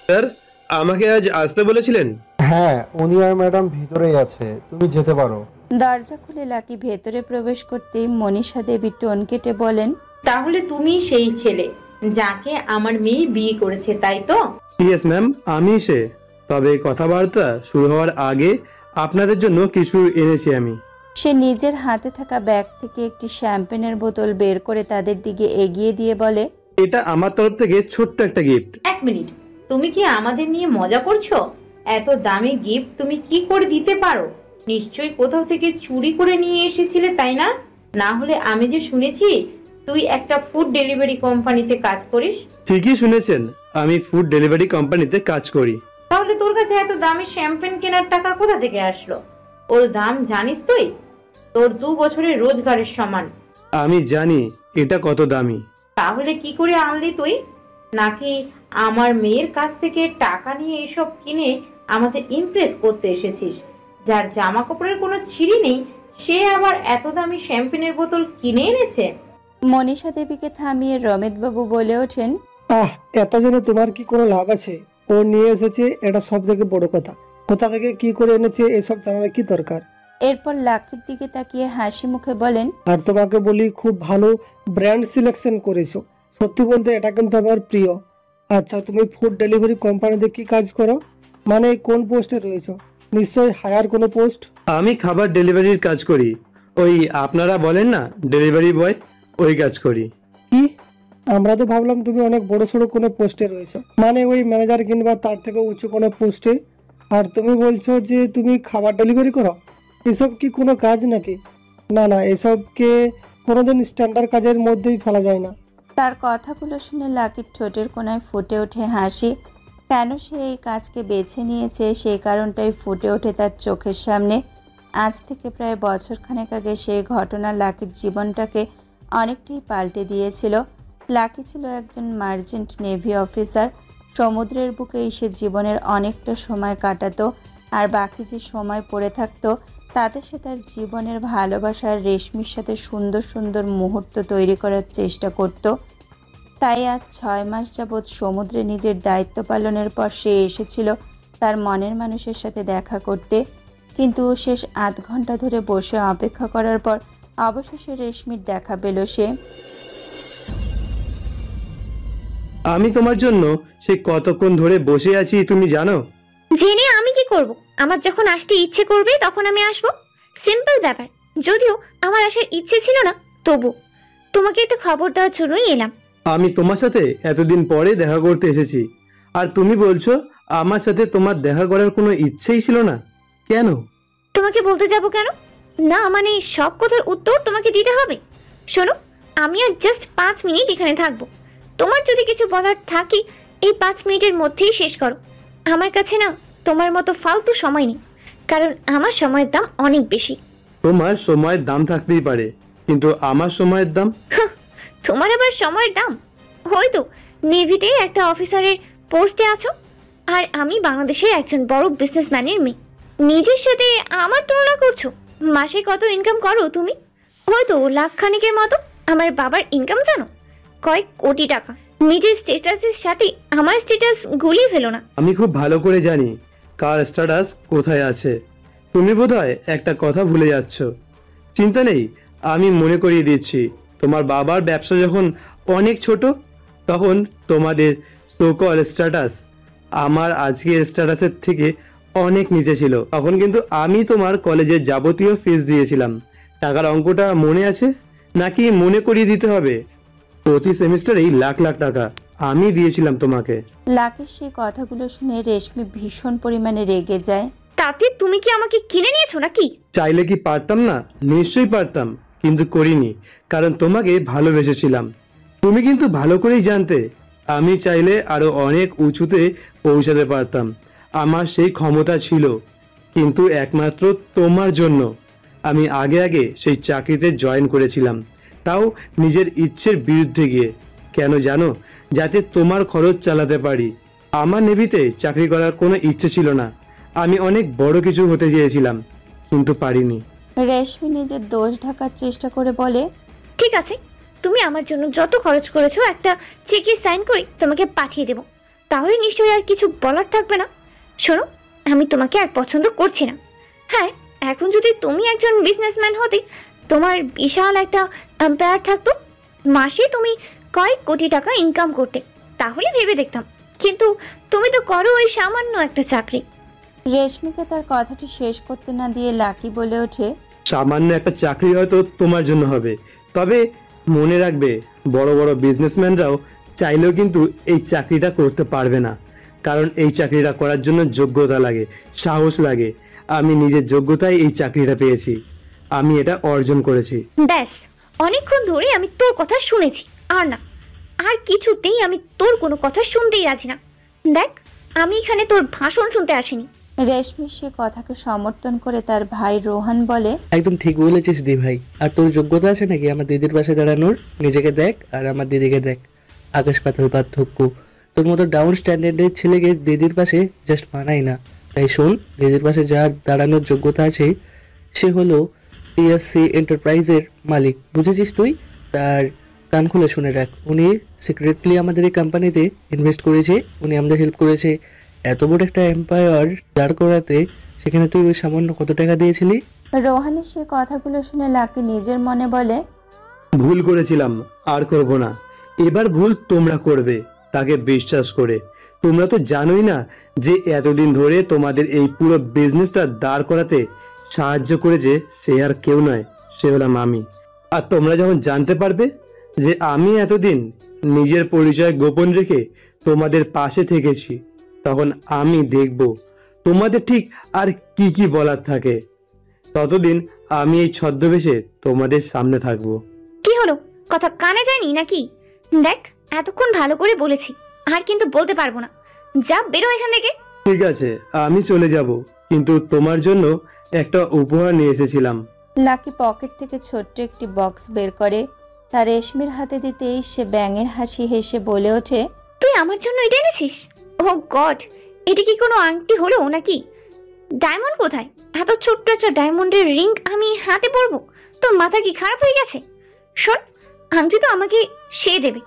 স্যার আমাকে আজ আসতে বলেছিলেন? হ্যাঁ, উনি আর ম্যাডাম ভিতরেই আছে, তুমি যেতে পারো। দরজা খুলে লাকি ভেতরে প্রবেশ করতেই মনীষা দেবী টোন কেটে বলেন, তাহলে তুমি সেই ছেলে যাকে আমার মেয়ে বিয়ে করেছে, তাই তো? ইয়েস ম্যাম, আমি সে। তবে কথাবার্তা শুরু হওয়ার আগে আপনাদের জন্য কিছু এনেছি আমি। সে নিজের হাতে থাকা ব্যাগ থেকে একটি শ্যাম্পেনের বোতল বের করে তাদের দিকে এগিয়ে দিয়ে বলে, এটা আমার তরফ থেকে ছোট্ট একটা গিফট। এক মিনিট, তুমি কি আমাদের নিয়ে মজা করছো? এত দামি গিফট তুমি কি করে দিতে পারো? নিশ্চয়ই কোথাও থেকে চুরি করে নিয়ে এসেছিলে, তাই না? না হলে আমি যে শুনেছি তুই একটা ফুড ডেলিভারি কোম্পানিতে কাজ করিস। ঠিকই শুনেছেন, আমি ফুড ডেলিভারি কোম্পানিতে কাজ করি। তাহলে তোর কাছে এত দামি শ্যাম্পেন কেনার টাকা কোথা থেকে আসলো? ওর দাম জানিস তুই? তোর 2 বছরের রোজগারের সমান। আমি জানি এটা কত দামি। তাহলে কি করে আনলি তুই? নাকি আমার মেয়ের কাছ থেকে টাকা নিয়ে এসব কিনে আমাদের ইমপ্রেস করতে এসেছিস? যার জামা কাপড়ের কোনো ছিঁড়ি নেই সে আবার এত দামি শ্যাম্পেনের বোতল কিনে এনেছে। মনীষা দেবীকে থামিয়ে রমেশবাবু বলে ওঠেন, এত জেনে তোমার কি কোনো লাভ আছে? ও নিয়ে এসেছে, এটা সব থেকে বড় কথা। কোথা থেকে কি করে এনেছে এসব জানার কি দরকার? এরপর লাকির দিকে তাকিয়ে হাসি মুখে বলেন, আর তোমাকে বলি, খুব ভালো ব্র্যান্ড সিলেকশন করেছো। সত্যি বলতে এটা কিন্তু আমার প্রিয়। আচ্ছা, তুমি ফুড ডেলিভারি কোম্পানিতে কি কাজ করো? মানে কোন পোস্টে রয়েছো? নিশ্চয়ই হায়ার কোনো পোস্ট। আমি খাবার ডেলিভারির কাজ করি। ওই আপনারা বলেন না ডেলিভারি বয়, ওই কাজ করি। কি? আমরা তো ভাবলাম তুমি অনেক বড় সড়ো কোনো পোস্টে রয়েছো, মানে ওই ম্যানেজার কিংবা তার থেকে উঁচু কোনো পোস্টে। আর তুমি বলছো যে তুমি খাবার ডেলিভারি করো? এসব কি কোনো কাজ নাকি? না না, এসবকে কোনোদিন স্ট্যান্ডার্ড কাজের মধ্যেই ফেলা যায় না। তার কথাগুলো শুনে লাকির ঠোঁটের কোণায় ফুটে ওঠে হাসি। কেন সে এই কাজকে বেছে নিয়েছে সেই কারণটাই ফুটে ওঠে তার চোখের সামনে। আজ থেকে প্রায় বছরখানেক আগে সেই ঘটনা লাকির জীবনটাকে অনেকটাই পাল্টে দিয়েছিল। লাকি ছিল একজন মার্চেন্ট নেভি অফিসার। সমুদ্রের বুকে এসে জীবনের অনেকটা সময় কাটাতো, আর বাকি যে সময় পড়ে থাকতো তাতে সে তার জীবনের ভালোবাসার রেশমির সাথে সুন্দর সুন্দর মুহূর্ত তৈরি করার চেষ্টা করত। তাই আজ 6 মাস যাবৎ সমুদ্রে নিজের দায়িত্ব পালনের পর সে এসেছিল তার মনের মানুষের সাথে দেখা করতে। কিন্তু শেষ 8 ঘন্টা ধরে বসে অপেক্ষা করার পর অবশেষে রেশমির দেখা পেল সে। আমি তোমার জন্য সে কতক্ষণ ধরে বসে আছি তুমি জানো? জেনে আমি কি করব? আমার যখন আসতে ইচ্ছে করবে তখন আমি আসবো, সিম্পল ব্যাপার। যদিও আমার আসার ইচ্ছে ছিল না, তবু তোমাকে একটা খবর দেওয়ার জন্যই এলাম। আমি তোমার সাথে এতদিন পরে দেখা করতে এসেছি, আর তুমি বলছো আমার সাথে তোমার দেখা করার কোনো ইচ্ছেই ছিল না? কেন? তোমাকে বলতে যাব কেন? না মানে সব কথার উত্তর তোমাকে দিতে হবে। শোনো, আমি আর জাস্ট 5 মিনিট এখানে থাকবো। তোমার যদি কিছু বলার থাকে এই 5 মিনিটের মধ্যেই শেষ করো। আমার কাছে না তোমার মতো ফালতু সময় নেই, কারণ আমার সময়ের দাম অনেক বেশি। তোমার সময়ের দাম থাকতেই পারে, কিন্তু আমার সময়ের দাম? তোমার আবার সময়ের দাম? হয়তো নেভিতে একটা অফিসারের পোস্টে আছো, আর আমি বাংলাদেশের একজন বড় বিজনেসম্যানের মেয়ে। নিজের সাথে আমার তুলনা করছো? মাসে কত ইনকাম করো তুমি? হয়তো লাখখানিকের মতো। আমার বাবার ইনকাম জানো? কয়েক কোটি টাকা। নিজের স্ট্যাটাসের সাথে আমার স্ট্যাটাস গুলিয়ে ফেলো না। আমি খুব ভালো করে জানি কার স্ট্যাটাস কোথায় আছে। তুমি বোধহয় একটা কথা ভুলে যাচ্ছ। চিন্তা নেই, আমি মনে করিয়ে দিচ্ছি। তোমার বাবার ব্যবসা যখন অনেক ছোট, তখন তোমাদের সোকল স্ট্যাটাস আমার আজকের স্ট্যাটাসের থেকে অনেক নিচে ছিল। তখন কিন্তু আমি তোমার কলেজের যাবতীয় ফিস দিয়েছিলাম। টাকার অঙ্কটা মনে আছে নাকি মনে করিয়ে দিতে হবে? প্রতি সেমিস্টারেই লাখ লাখ টাকা আমি দিয়েছিলাম তোমাকে। লাকের সেই কথাগুলো শুনে রেশমি ভীষণ পরিমাণে রেগে যায়। তাতে তুমি কি আমাকে কিনে নিয়েছো নাকি? চাইলে কি পারতাম না? নিশ্চয়ই পারতাম, কিন্তু করিনি, কারণ তোমাকে ভালোবেসেছিলাম। তুমি কিন্তু ভালো করেই জানতে আমি চাইলে আরো অনেক উঁচুতে পৌঁছাতে পারতাম। আমার সেই ক্ষমতা ছিল, কিন্তু একমাত্র তোমার জন্য আমি আগে আগে সেই চাকরিতে জয়েন করেছিলাম, তাও নিজের ইচ্ছের বিরুদ্ধে গিয়ে। কেন জানো? যাতে তোমার খরচ চালাতে পারি। আমার নেভিতে চাকরি করার কোনো ইচ্ছে ছিল না। আমি অনেক বড় কিছু হতে চেয়েছিলাম, কিন্তু পারিনি। রেশমি নিজের দোষ ঢাকার চেষ্টা করে বলে, ঠিক আছে, তুমি আমার জন্য যত খরচ করেছো একটা চেকে সাইন করে তোমাকে পাঠিয়ে দেবো। তাহলে নিশ্চয়ই আর কিছু বলার থাকবে না। শোনো, আমি তোমাকে আর পছন্দ করছি না। হ্যাঁ, এখন যদি তুমি একজন বিজনেসম্যান হতে, তোমার বিশাল একটা এম্পায়ার থাকতো, মাসে তুমি কয়েক কোটি টাকা ইনকাম করতে, তাহলে ভেবে দেখতাম। কিন্তু তুমি তো করো ওই সামান্য একটা চাকরি। রেশমিকে তার কথাটি শেষ করতে না দিয়ে লাকি বলে ওঠে, সামান্য একটা চাকরি হয়তো তোমার জন্য হবে, তবে মনে রাখবে বড় বড় বিজনেসম্যানরাও চাইলেও কিন্তু এই চাকরিটা করতে পারবে না, কারণ এই চাকরিটা করার জন্য যোগ্যতা লাগে, সাহস লাগে। আমি নিজের যোগ্যতায় এই চাকরিটা পেয়েছি, আমি এটা অর্জন করেছি। ব্যাস, অনেকক্ষণ ধরে আমি তোর কথা শুনেছি, আর না, আর কিছুতেই আমি তোর কোনো কথা শুনতেই রাজি না। দেখ, আমি এখানে তোর ভাষণ শুনতে আসিনি। রেশমি সে কথাকে সমর্থন করে তার ভাই রোহান বলে, একদম ঠিক বলেছিস দি ভাই। আর তোর যোগ্যতা আছে নাকি আমার দিদির পাশে দাঁড়ানোর? নিজেকে দেখ আর আমার দিদিকে দেখ, আকাশ পাতাল পার্থক্য। তোর মতো ডাউন স্ট্যান্ডার্ডের ছেলেকে দিদির পাশে জাস্ট মানাই না। তাই শোন, দিদির পাশে যার দাঁড়ানোর যোগ্যতা আছে সে হলো টিএসসি এন্টারপ্রাইজের মালিক, বুঝেছিস তুই? তার কান খুলে শুনে রাখ, উনি সিক্রেটলি আমাদের এই কোম্পানিতে ইনভেস্ট করেছে, উনি আমাদের হেল্প করেছে। এত বড় একটা এম্পায়ার দাঁড় করাতে সেখানে তুই ওই সামান্য কত টাকা দিয়েছিলি? রোহানের সে কথাগুলো শুনে লাকি নিজের মনে বলে, ভুল করেছিলাম, আর করব না। এবার ভুল তোমরা করবে তাকে বিশ্বাস করে। তোমরা তো জানোই না যে এতদিন ধরে তোমাদের এই পুরো বিজনেসটা দাঁড় করাতে সাহায্য করেছে সে আর কেউ নয়, সে হলাম আমি। আর তোমরা যখন জানতে পারবে যে আমি এতদিন নিজের পরিচয় গোপন রেখে তোমাদের পাশে থেকেছি, তখন আমি দেখব তোমাদের ঠিক আর কি কি বলার থাকে। ততদিন আমি এই ছদ্মবেশে তোমাদের সামনে থাকবো। কি হলো, কথা কানে যায়নি নাকি? দেখ, এতক্ষণ ভালো করে বলেছি, আর কিন্তু বলতে পারবো না। যা, বেরো এখান থেকে। ঠিক আছে, আমি চলে যাব, কিন্তু তোমার জন্য একটা উপহার নিয়ে এসেছিলাম। লাকি পকেট থেকে ছোট্ট একটি বক্স বের করে, তার রেশমির হাতে দিতেই সে ব্যাঙের হাসি হেসে বলে ওঠে, তুই আমার জন্য এটা এনেছিস? ও গড, এটা কি কোনো আংটি হলো নাকি? ডায়মন্ড কোথায়? এত ছোট্ট একটা ডায়মন্ডের রিং আমি হাতে পরবো? তোর মাথা কি খারাপ হয়ে গেছে? শোন, আংটি তো আমাকে সে দেবে,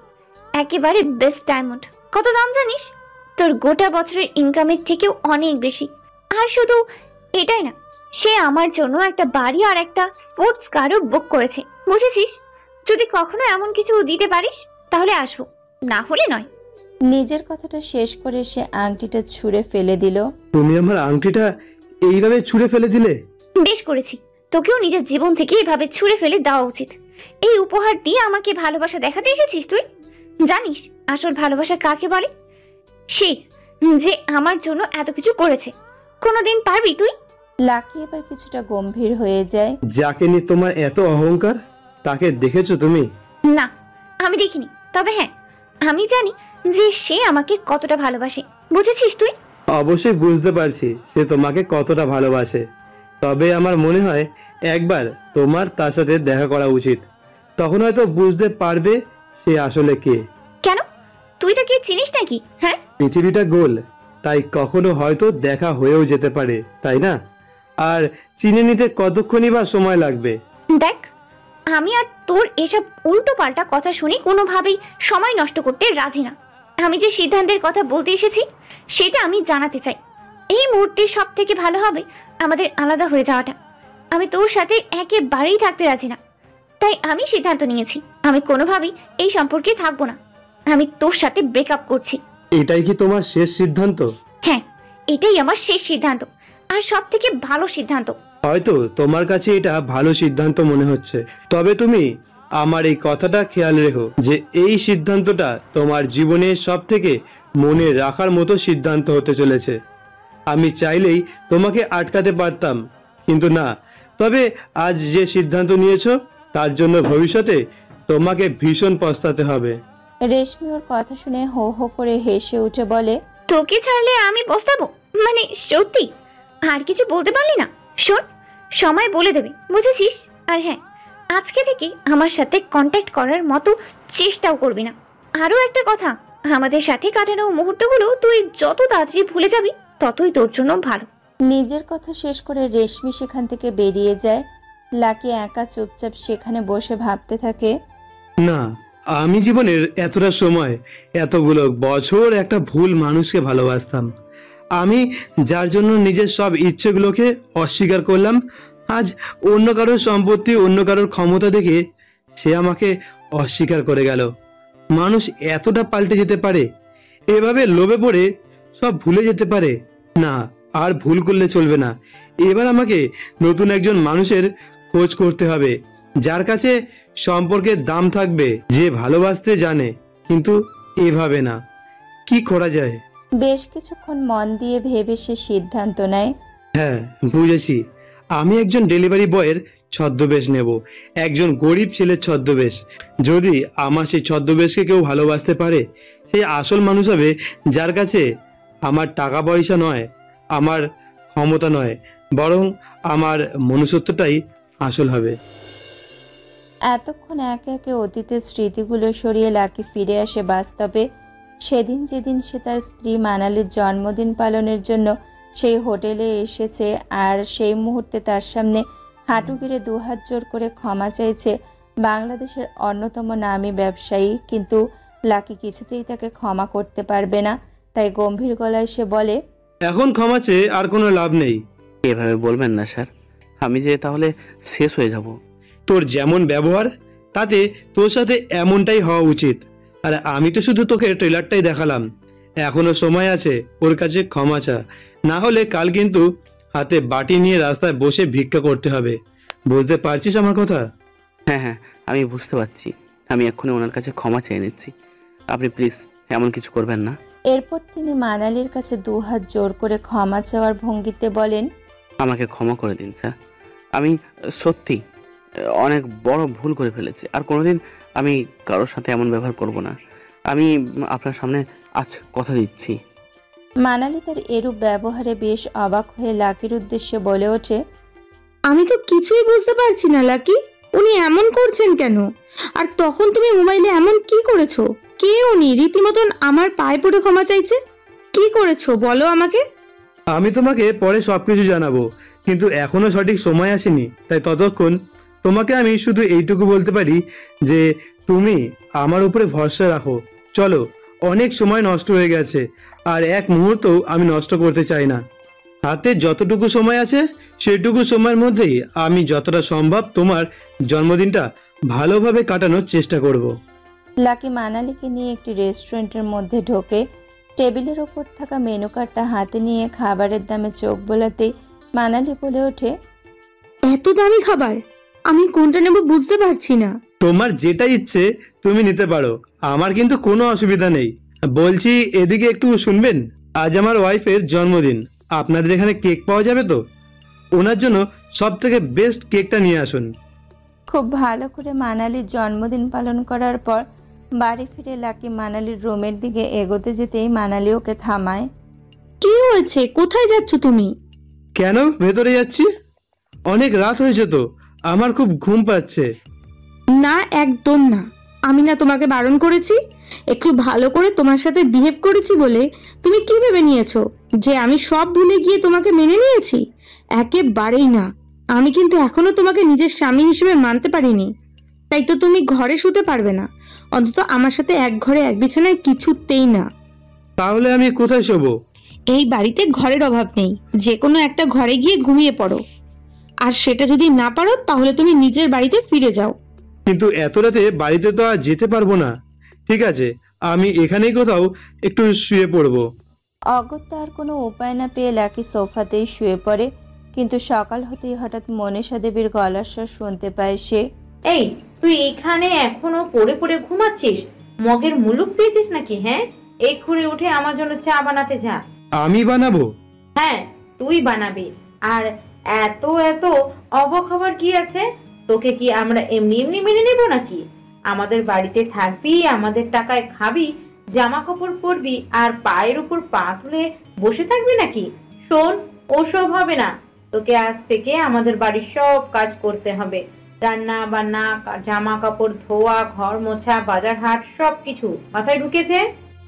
একেবারে বেস্ট ডায়মন্ড। কত দাম জানিস? তোর গোটা বছরের ইনকামের থেকেও অনেক বেশি। আর শুধু এটাই না, সে আমার জন্য একটা বাড়ি আর একটা স্পোর্টস কারও বুক করেছে, বুঝেছিস? যদি কখনো এমন কিছু দিতে পারিস তাহলে আসবো, না হলে নয়। নিজের কথাটা শেষ করে সে আংটিটা ছুঁড়ে ফেলে দিল। তুমি আমার আংটিটা এইভাবে ছুঁড়ে ফেলে দিলে? বেশ করেছি, তোকেও নিজের জীবন থেকে এভাবে ছুঁড়ে ফেলে দেওয়া উচিত। এই উপহার দিয়ে আমাকে ভালোবাসা দেখাতে এসেছিস তুই? জানিস আসল ভালোবাসা কাকে বলে? সে যে আমার জন্য এত কিছু করেছে। কোনোদিন পারবি তুই? লাকি এবার কিছুটা গম্ভীর হয়ে যায়। যাকে নিয়ে তোমার এত অহংকার, তাকে দেখেছো তুমি? না, আমি দেখিনি, তবে হ্যাঁ, আমি জানি যে সে আমাকে কতটা ভালোবাসে, বুঝেছিস তুই? অবশ্যই বুঝতে পারছি সে তোমাকে কতটা ভালোবাসে, তবে আমার মনে হয় একবার তোমার তার সাথে দেখা করা উচিত, তখন হয়তো বুঝতে পারবে সে আসলে কে। কেন, তুই তাকে চিনিস নাকি? হ্যাঁ, পৃথিবীটা গোল, তাই কখনো হয়তো দেখা হয়েও যেতে পারে, তাই না? আর চিনে নিতে কতক্ষণই বা সময় লাগবে? দেখ, আমি আর তোর এসব উল্টো পাল্টা কথা শুনে কোনোভাবেই সময় নষ্ট করতে রাজি না। আমি যে সিদ্ধান্তের কথা বলতে এসেছি সেটা আমি জানাতে চাই। এই মুহূর্তে সব থেকে ভালো হবে আমাদের আলাদা হয়ে যাওয়াটা। আমি তোর সাথে একেবারেই থাকতে রাজি না, তাই আমি সিদ্ধান্ত নিয়েছি আমি কোনোভাবেই এই সম্পর্কে থাকবো না। আমি তোর সাথে ব্রেকআপ করছি। এটাই কি তোমার শেষ সিদ্ধান্ত? হ্যাঁ, এটাই আমার শেষ সিদ্ধান্ত, আর সব থেকে ভালো সিদ্ধান্ত। হয়তো তোমার কাছে এটা ভালো সিদ্ধান্ত মনে হচ্ছে, তবে তুমি আমার এই কথাটা খেয়াল রেখো যে এই সিদ্ধান্তটা তোমার জীবনের সব থেকে মনে রাখার মতো সিদ্ধান্ত হতে চলেছে। আমি চাইলেই তোমাকে আটকাতে পারতাম, কিন্তু না। তবে আজ যে সিদ্ধান্ত নিয়েছো তার জন্য ভবিষ্যতে তোমাকে ভীষণ পস্তাতে হবে। রেশমি ওর কথা শুনে হো হো করে হেসে উঠে বলে, তোকে ছাড়লে আমি পস্তাবো? মানে সত্যি? আর কিছু বলতে পারলি না? শোন, সময় বলে দেবে, বুঝেছিস? আর হ্যাঁ, আজকে থেকে আমার সাথে কন্ট্যাক্ট করার মতো চেষ্টাও করবি না। আরও একটা কথা, আমাদের সাথে কাটানো মুহূর্তগুলো তুই যত তাড়াতাড়ি ভুলে যাবি ততই তোর জন্য ভালো। নিজের কথা শেষ করে রেশমি সেখান থেকে বেরিয়ে যায়। লাকি একা চুপচাপ সেখানে বসে ভাবতে থাকে, না, আমি জীবনের এতটা সময়, এতগুলো বছর একটা ভুল মানুষকে ভালোবাসতাম, আমি যার জন্য নিজের সব ইচ্ছেগুলোকে অস্বীকার করলাম, আজ অন্য কারোর সম্পত্তি, অন্য কারোর ক্ষমতা দেখে সে আমাকে অস্বীকার করে গেল। মানুষ এতটা পাল্টে যেতে পারে? এভাবে লোভে পড়ে সব ভুলে যেতে পারে? না, আর ভুল করলে চলবে না। এবার আমাকে নতুন একজন মানুষের খোঁজ করতে হবে, যার কাছে সম্পর্কের দাম থাকবে, যে ভালোবাসতে জানে, কিন্তু এভাবে না। কি করা যায়? বেশ কিছুক্ষণ মন দিয়ে ভেবে সে সিদ্ধান্ত নেয়। হ্যাঁ, বুঝেছি। আমি একজন ডেলিভারি বয়ের ছদ্মবেশ নেব, একজন গরিব ছেলের ছদ্মবেশ। যদি আমার সেই ছদ্মবেশকে কেউ ভালোবাসতে পারে, সেই আসল মানুষ হবে যার কাছে আমার টাকা পয়সা নয়, আমার ক্ষমতা নয়, বরং আমার মনুষ্যত্বটাই আসল হবে। এতক্ষণ একে একে অতীতের স্মৃতিগুলো সরিয়ে লাকি ফিরে আসে বাস্তবে। সেদিন যেদিন সে তার স্ত্রী মানালির জন্মদিন পালনের জন্য সেই হোটেলে এসেছে, আর সেই মুহূর্তে তার সামনে হাঁটু গেড়ে দুহাত জোর করে ক্ষমা চাইছে বাংলাদেশের অন্যতম নামী ব্যবসায়ী। কিন্তু লাকি কিছুতেই তাকে ক্ষমা করতে পারবে না, তাই গম্ভীর গলায় সে বলে, এখন ক্ষমা চেয়ে আর কোনো লাভ নেই। এভাবে বলবেন না স্যার, আমি যে তাহলে শেষ হয়ে যাব। তোর যেমন ব্যবহার, তাতে তোর সাথে এমনটাই হওয়া উচিত। আর আমি তো শুধু তোকে ট্রেলারটাই দেখালাম, এখনো সময় আছে ওর কাছে ক্ষমা চা, না হলে কাল কিন্তু হাতে বাটি নিয়ে রাস্তায় বসে ভিক্ষা করতে হবে। বুঝতে পারছিস আমার কথা? হ্যাঁ হ্যাঁ, আমি বুঝতে পারছি। আমি এক্ষুনি ওনার কাছে ক্ষমা চেয়ে নিচ্ছি। আপনি প্লিজ এমন কিছু করবেন না। এরপর তিনি মানালির কাছে দুহাত জোর করে ক্ষমা চাওয়ার ভঙ্গিতে বলেন, আমাকে ক্ষমা করে দিন স্যার। আমি সত্যি অনেক বড় ভুল করে ফেলেছি, আর কোনোদিন আমি কারোর সাথে এমন ব্যবহার করব না। আমি আপনার সামনে আজ কথা দিচ্ছি। মানালি তার এরূপ ব্যবহারে বেশ অবাক হয়ে লাকির উদ্দেশ্যে বলে ওঠে, আমি তো কিছুই বুঝতে পারছি না লাকি, উনি এমন করছেন কেন? আর তখন তুমি মোবাইলে এমন কি করেছো? কে উনি? রীতিমতন আমার পায়ে পড়ে ক্ষমা চাইছে। কি করেছো বলো আমাকে? আমি তোমাকে পরে সবকিছু জানাবো, কিন্তু এখনো সঠিক সময় আসেনি। তাই ততক্ষণ তোমাকে আমি শুধু এইটুকু বলতে পারি যে তুমি আমার উপরে ভরসা রাখো। চলো, অনেক সময় নষ্ট হয়ে গেছে, আর এক মুহূর্তও আমি নষ্ট করতে চাই না। হাতে যতটুকু সময় আছে সেটুকু সময়ের মধ্যেই আমি যতটা সম্ভব তোমার জন্মদিনটা ভালোভাবে কাটানোর চেষ্টা করব। লাকি মানালিকে নিয়ে একটি রেস্টুরেন্টের মধ্যে ঢোকে। টেবিলের ওপর থাকা মেনু কার্ডটা হাতে নিয়ে খাবারের দামে চোখ বোলাতেই মানালি বলে ওঠে, এত দামি খাবার আমি কোনটা নেব বুঝতে পারছি না। তোমার যেটা ইচ্ছে তুমি নিতে পারো, আমার কিন্তু কোনো অসুবিধা নেই। বলছি, এদিকে একটু শুনবেন। আজ আমার ওয়াইফের জন্মদিন, আপনাদের এখানে কেক পাওয়া যাবে তো? ওনার জন্য সব থেকে বেস্ট কেকটা নিয়ে আসুন। খুব ভালো করে মানালির জন্মদিন পালন করার পর বাড়ি ফিরে লাকি মানালির রুমের দিকে এগোতে যেতেই মানালি ওকে থামায়। কি হয়েছে? কোথায় যাচ্ছ তুমি? কেন ভেতরে যাচ্ছি? অনেক রাত হয়েছে তো, আমার খুব ঘুম পাচ্ছে। না, একদম না। আমি না তোমাকে বারণ করেছি? একটু ভালো করে তোমার সাথে বিহেভ করেছি বলে তুমি কি ভেবে নিয়েছো যে আমি সব ভুলে গিয়ে তোমাকে মেনে নিয়েছি? একেবারেই না। আমি কিন্তু এখনো তোমাকে নিজের স্বামী হিসেবে মানতে পারিনি। তাই তো তুমি ঘরে শুতে পারবে না, অন্তত আমার সাথে এক ঘরে এক বিছানায় কিছুতেই না। তাহলে আমি কোথায় শোবো? এই বাড়িতে ঘরের অভাব নেই, যে কোনো একটা ঘরে গিয়ে ঘুমিয়ে পড়ো। আর সেটা যদি না পারো তাহলে তুমি নিজের বাড়িতে ফিরে যাও। কিন্তু এত রাতে বাড়িতে তো আর যেতে পারবো না। ঠিক আছে, আমি এখানেই কোথাও একটু শুয়ে পড়বো। অগত্যা আর কোনো উপায় না পেয়ে লাকি সোফাতেই শুয়ে পড়ে। কিন্তু সকাল হতেই হঠাৎ মনীষা দেবীর গলার স্বর শুনতে পায় সে। এই, তুই এখানে এখনো পড়ে পড়ে ঘুমাচ্ছিস? মগের মুলুক পেয়েছিস নাকি? হ্যাঁ, এক্ষুনি উঠে আমার জন্য চা বানাতে যা। আমি বানাবো? হ্যাঁ, তুই বানাবি। আর এত এত অবাক হবার কি আছে? তোকে কি আমরা এমনি এমনি মেনে নেব নাকি? আমাদের বাড়িতে থাকবি, আমাদের টাকায় খাবি, জামা কাপড় পরবি, আর পায়ের উপর পা তুলে বসে থাকবি নাকি? শোন, ওসব হবে না। তোকে আজ থেকে আমাদের বাড়ির সব কাজ করতে হবে। রান্না বান্না, জামা কাপড় ধোয়া, ঘর মোছা, বাজার হাট, সবকিছু মাথায় ঢুকেছে?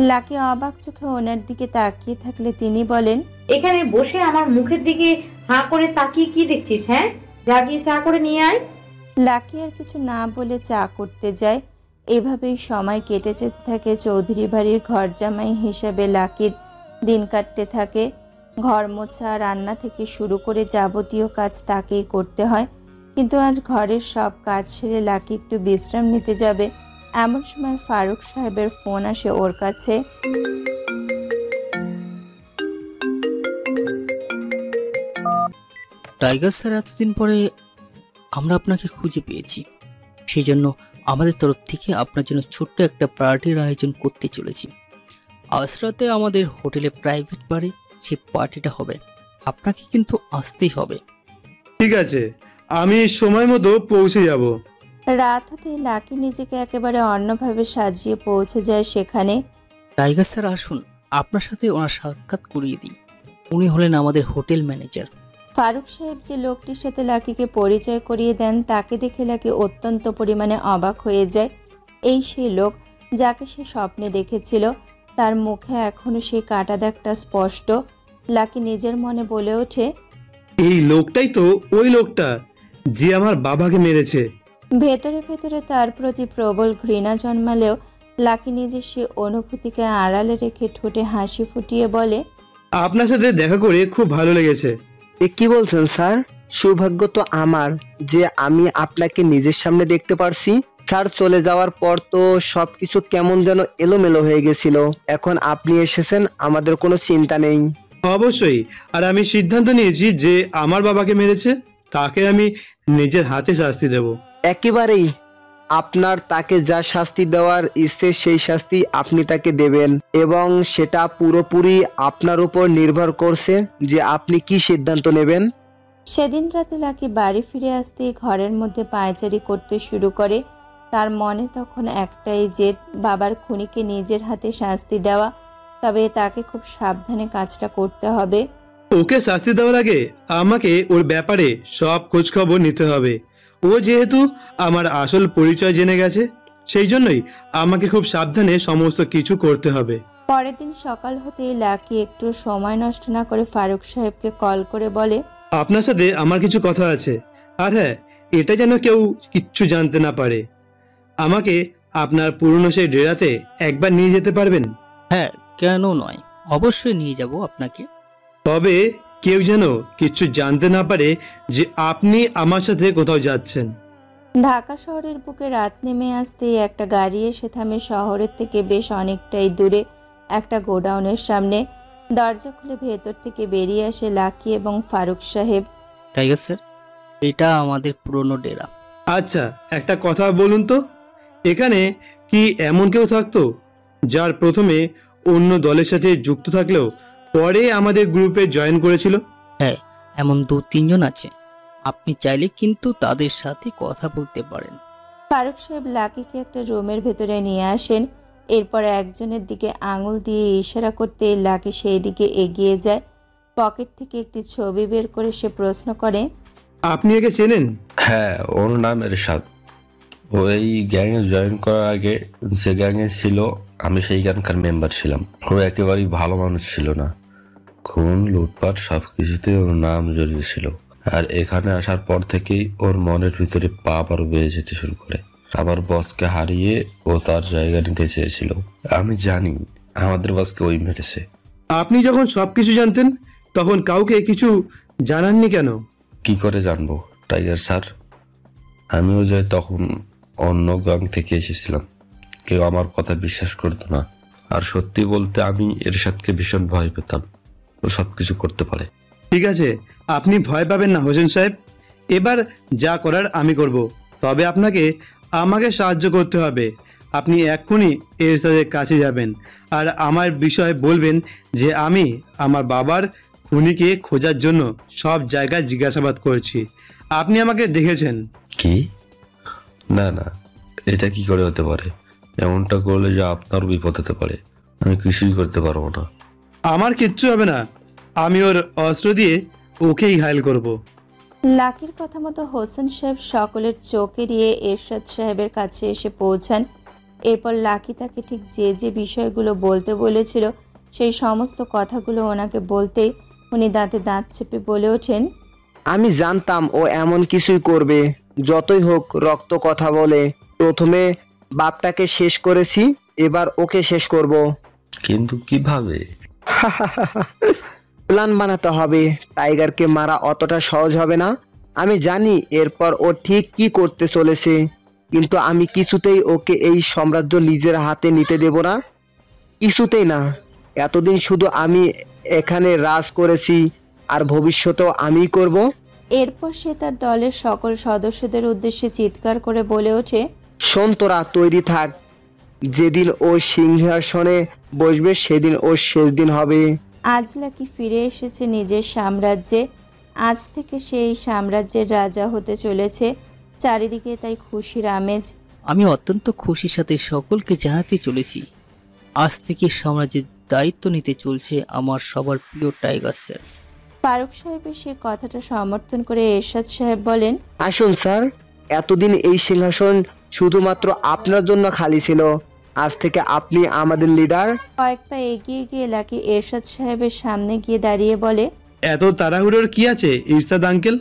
লাকি অবাক চোখে ওনার দিকে তাকিয়ে থাকলে তিনি বলেন, এখানে বসে আমার মুখের দিকে হাঁ করে তাকিয়ে কি দেখছিস? হ্যাঁ, যা গিয়ে চা করে নিয়ে আয়। লাকি আর কিছু না বলে চা করতে যায়। এভাবেই সময় কেটে যেতে থাকে। চৌধুরী বাড়ির ঘর জামাই হিসাবে লাকির দিন কাটতে থাকে। ঘর মোছা, রান্না থেকে শুরু করে যাবতীয় কাজ তাকেই করতে হয়। কিন্তু আজ ঘরের সব কাজ সেরে লাকি একটু বিশ্রাম নিতে যাবে, এমন সময় ফারুক সাহেবের ফোন আসে ওর কাছে। টাইগার স্যার, এতদিন পরে আমরা আপনাকে খুঁজে পেয়েছি, সেই জন্য আমাদের তরফ থেকে আপনার জন্য ছোট্ট একটা পার্টির আয়োজন করতে চলেছি। আজ রাতে আমাদের হোটেলে প্রাইভেট বারে সেই পার্টিটা হবে, আপনাকে কিন্তু আসতেই হবে। ঠিক আছে, আমি সময় মতো পৌঁছে যাব। রাত হতে লাকি নিজেকে একেবারে অন্যভাবে সাজিয়ে পৌঁছে যায় সেখানে। টাইগার স্যার আসুন, আপনার সাথে ওনার সাক্ষাৎ করিয়ে দিই। উনি হলেন আমাদের হোটেল ম্যানেজার। ফারুক সাহেব যে লোকটির সাথে লাকিকে পরিচয় করিয়ে দেন তাকে দেখে লাকি অত্যন্ত পরিমাণে অবাক হয়ে যায়। এই সেই লোক যাকে সে স্বপ্নে দেখেছিল, তার মুখে এখনো সেই কাটা দাগটা স্পষ্ট। লাকি নিজের মনে বলে ওঠে, এই লোকটাই তো ওই লোকটা যে আমার বাবাকে মেরেছে। ভেতরে ভেতরে তার প্রতি প্রবল ঘৃণা জন্মালেও লাকি নিজের সে অনুভূতিকে আড়ালে রেখে ঠোঁটে হাসি ফুটিয়ে বলে, আপনার সাথে দেখা করে খুব ভালো লেগেছে। এ কি বলছেন স্যার? সৌভাগ্য তো আমার যে আমি আপনাকে নিজের সামনে দেখতে পারছি। স্যার চলে যাওয়ার পর তো সবকিছু কেমন যেন এলোমেলো হয়ে গেছিল। এখন আপনি এসেছেন, আমাদের কোনো চিন্তা নেই। অবশ্যই, আর আমি সিদ্ধান্ত নিয়েছি যে আমার বাবাকে মেরেছে তাকে আমি নিজের হাতে শাস্তি দেব। একেবারেই, আপনার তাকে যা শাস্তি দেওয়ার ইচ্ছে সেই শাস্তি আপনি তাকে দেবেন, এবং সেটা পুরোপুরি আপনার উপর নির্ভর করছে যে আপনি কি সিদ্ধান্ত নেবেন। সেদিন রাতে লাকি বাড়ি ফিরে আসতেই ঘরের মধ্যে পায়চারি করতে শুরু করে। তার মনে তখন একটাই জেদ, বাবার খুনিকে নিজের হাতে শাস্তি দেওয়া। তবে তাকে খুব সাবধানে কাজটা করতে হবে। ওকে শাস্তি দেওয়ার আগে আমাকে ওর ব্যাপারে সব খোঁজ খবর নিতে হবে। ও যেহেতু আমার আসল পরিচয় জেনে গেছে, সেই জন্যই আমাকে খুব সাবধানে সমস্ত কিছু করতে হবে। পরের দিন সকাল হতেই লাকি একটু সময় নষ্ট না করে ফারুক সাহেবকে কল করে বলে, আপনার সাথে আমার কিছু কথা আছে। আর হ্যাঁ, এটা যেন কেউ কিচ্ছু জানতে না পারে। আমাকে আপনার পুরনো সেই ডেরাতে একবার নিয়ে যেতে পারবেন? হ্যাঁ, কেন নয়, অবশ্যই নিয়ে যাব আপনাকে। তবে কেউ যেন কিচ্ছু জানতে না পারে যে আপনি আমার সাথে কোথাও যাচ্ছেন। ঢাকা শহরের বুকে রাত নেমে আসতেই একটা গাড়ি এসে থামে শহরের থেকে বেশ অনেকটাই দূরে একটা গোডাউনের সামনে। দরজা খুলে ভেতর থেকে বেরিয়ে আসে লাকি এবং ফারুক সাহেব। টাইগার স্যার, এটা আমাদের পুরনো ডেরা। আচ্ছা, একটা কথা বলুন তো, এখানে কি এমন কেউ থাকতো যার প্রথমে অন্য দলের সাথে যুক্ত থাকলেও পরে আমাদের গ্রুপে জয়েন করেছিল? হ্যাঁ, এমন 2-3 জন আছে। আপনি চাইলে কিন্তু তাদের সাথে কথা বলতে পারেন। ফারুক সাহেব লাকিকে একটা রুমের ভেতরে নিয়ে আসেন। এরপর একজনের দিকে আঙুল দিয়ে ইশারা করতে লাকি সেই দিকে এগিয়ে যায়। পকেট থেকে একটি ছবি বের করে সে প্রশ্ন করে, আপনি একে চেনেন? হ্যাঁ, ওর নাম এরশাদ। ও এই গ্যাংয়ে জয়েন করার আগে যে গ্যাংয়ে ছিল আমি সেইখানকার মেম্বার ছিলাম। ও একেবারেই ভালো মানুষ ছিল না। খুন, লুটপাট সবকিছুতে ওর নাম জড়িয়ে ছিল। আর এখানে আসার পর থেকেই ওর মনের ভিতরে পাপ আরো বেড়ে যেতে শুরু করে। আমার বসকে হারিয়ে ও তার জায়গা নিতে চেয়েছিল। আমি জানি আমাদের বসকে ওই মেরেছে। আপনি যখন সবকিছু জানতেন তখন কাউকে কিছু জানাননি কেন? কি করে জানবো টাইগার স্যার? আমিও যে তখন অন্য গ্যাং থেকে এসেছিলাম। কেউ আমার কথা বিশ্বাস করতো না। আর সত্যি বলতে আমি এরশাদকে ভীষণ ভয় পেতাম। ও সবকিছু করতে পারে। ঠিক আছে, আপনি ভয় পাবেন না হোসেন সাহেব। এবার যা করার আমি করব। তবে আপনাকে আমাকে সাহায্য করতে হবে। আপনি এক্ষুনি এরশাদের কাছে যাবেন আর আমার বিষয়ে বলবেন যে আমি আমার বাবার খুনিকে খোঁজার জন্য সব জায়গায় জিজ্ঞাসাবাদ করেছি। আপনি আমাকে দেখেছেন। কি? না না, এটা কি করে হতে পারে? এমনটা করলে যে আপনার বিপদ হতে পারে। আমি কিছুই করতে পারবো না। আমার কিচ্ছু হবে না। আমি ওর অস্ত্র দিয়ে ওকেই ঘায়েল করব। লাকির কথা মতো হোসেন সাহেব সকলের চোখ এড়িয়ে এরশাদ সাহেবের কাছে এসে পৌঁছান। এরপর লাকি তাকে ঠিক যে যে বিষয়গুলো বলতে বলেছিল সেই সমস্ত কথাগুলো ওনাকে বলতেই উনি দাঁতে দাঁত চেপে বলে ওঠেন, আমি জানতাম ও এমন কিছুই করবে। যতই হোক রক্ত কথা বলে। প্রথমে বাপটাকে শেষ করেছি, এবার ওকে শেষ করব। কিন্তু কিভাবে? প্ল্যান বানাতে হবে। টাইগারকে মারা অতটা সহজ হবে না। আমি জানি এরপর ও ঠিক কি করতে চলেছে, কিন্তু আমি কিছুতেই ওকে এই সাম্রাজ্য নিজের হাতে নিতে দেব না, কিছুতেই না। এতদিন শুধু আমি এখানে রাজ করেছি, আর ভবিষ্যতেও আমিই করব। এরপর সে তার দলের সকল সদস্যদের উদ্দেশ্যে চিৎকার করে বলে ওঠে, শোন, তোরা তৈরি থাক। যেদিন ও সিংহাসনে বসবে সেদিন ওর শেষ দিন হবে। আজ লাকি ফিরে এসেছে নিজের সাম্রাজ্যে। আজ থেকে সে এই সাম্রাজ্যের রাজা হতে চলেছে। চারিদিকে তাই খুশির আমেজ। আমি অত্যন্ত খুশির সাথে সকলকে জানাতে চলেছি, আজ থেকে সাম্রাজ্যের দায়িত্ব নিতে চলছে আমার সবার প্রিয় টাইগার স্যার। ফারুক সাহেবের সে কথাটা সমর্থন করে এরশাদ সাহেব বলেন, আসুন স্যার, এতদিন এই সিংহাসন শুধুমাত্র আপনার জন্য খালি ছিল, আজ থেকে আপনি আমাদের লিডার। কয়েক পা এগিয়ে গিয়ে লাকি এরশাদ সাহেবের সামনে গিয়ে দাঁড়িয়ে বলে, এত তাড়াহুড়োর কি আছে ইরশাদ আঙ্কেল?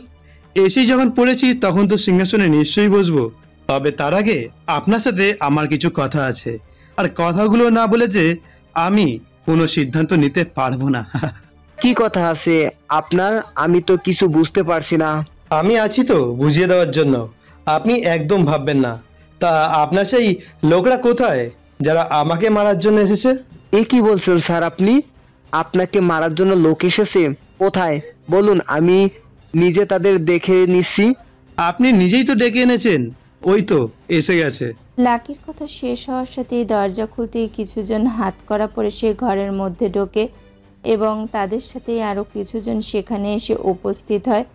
এসেই যখন পড়েছি তখন তো সিংহাসনে নিশ্চয়ই বসবো। তবে তার আগে আপনার সাথে আমার কিছু কথা আছে, আর কথাগুলো না বলে যে আমি কোনো সিদ্ধান্ত নিতে পারবো না। কি কথা আছে আপনার? আমি তো কিছু বুঝতে পারছি না। আমি আছি তো বুঝিয়ে দেওয়ার জন্য, আপনি একদম ভাববেন না। তা আপনার সেই লোকরা কোথায় যারা আমাকে মারার জন্য এসেছে? এ কি বলছেন স্যার আপনি? আপনাকে মারার জন্য লোক এসেছে? কোথায় বলুন, আমি নিজে তাদের দেখে নিচ্ছি। আপনি নিজেই তো ডেকে এনেছেন, ওই তো এসে গেছে। লাকির কথা শেষ হওয়ার সাথেই দরজা খুলতেই কিছুজন হাত করা পরে সে ঘরের মধ্যে ঢোকে এবং তাদের সাথেই আরও কিছুজন সেখানে এসে উপস্থিত হয়,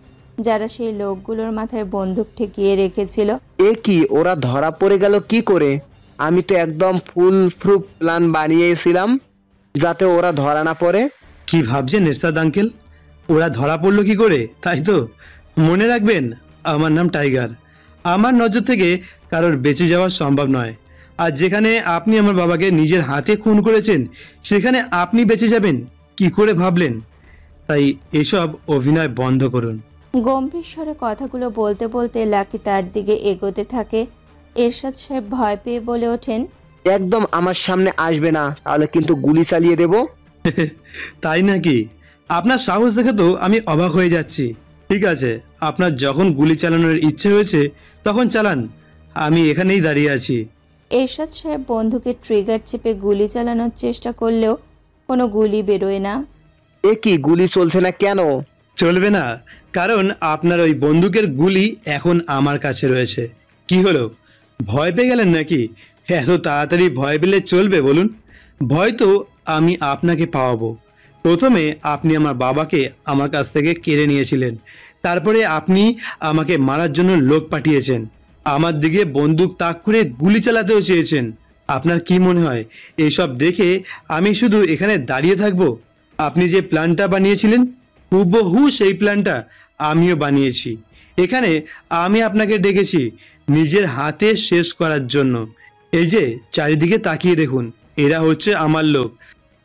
যারা সেই লোকগুলোর মাথায় বন্দুক ঠেকিয়ে রেখেছিল। এ কি, ওরা ধরা পড়ে গেল কি করে? আমি তো একদম ফুল প্রুফ প্ল্যান বানিয়েছিলাম যাতে ওরা ধরা না পড়ে। কি ভাবছেন এরশাদ আঙ্কেল? ওরা ধরা পড়লো কি করে, তাই তো? মনে রাখবেন, আমার নাম টাইগার। আমার নজর থেকে কারোর বেঁচে যাওয়া সম্ভব নয়। আর যেখানে আপনি আমার বাবাকে নিজের হাতে খুন করেছেন সেখানে আপনি বেঁচে যাবেন কি করে ভাবলেন? তাই এসব অভিনয় বন্ধ করুন। গম্ভীর স্বরে কথাগুলো বলতে বলতে লাকি তার দিকে এগোতে থাকে। এরশাদ সাহেব ভয় পেয়ে বলে ওঠেন, একদম আমার সামনে আসবে না, তাহলে কিন্তু গুলি চালিয়ে দেব। তাই নাকি? আপনার সাহস দেখে তো আমি অবাক হয়ে যাচ্ছি। ঠিক আছে, আপনার যখন গুলি চালানোর ইচ্ছে হয়েছে তখন চালান, আমি এখানেই দাঁড়িয়ে আছি। এরশাদ সাহেব বন্দুকের ট্রিগার চেপে গুলি চালানোর চেষ্টা করলেও কোনো গুলি বেরোয় না। এ কি, গুলি চলছে না কেন? চলবে না কারণ আপনার ওই বন্দুকের গুলি এখন আমার কাছে রয়েছে। কি হলো, ভয় পেয়ে গেলেন নাকি? এত তাড়াতাড়ি ভয় পেলে চলবে বলুন? ভয় তো আমি আপনাকে পাওয়াবো। প্রথমে আপনি আমার বাবাকে আমার কাছ থেকে কেড়ে নিয়েছিলেন, তারপরে আপনি আমাকে মারার জন্য লোক পাঠিয়েছেন, আমার দিকে বন্দুক তাক করে গুলি চালাতেও চেয়েছেন। আপনার কি মনে হয় এইসব দেখে আমি শুধু এখানে দাঁড়িয়ে থাকবো? আপনি যে প্ল্যানটা বানিয়েছিলেন হুবহু সেই প্ল্যানটা আমিও বানিয়েছি। এখানে আমি আপনাকে ডেকেছি নিজের হাতে শেষ করার জন্য। এই যে চারিদিকে তাকিয়ে দেখুন, এরা হচ্ছে আমার লোক,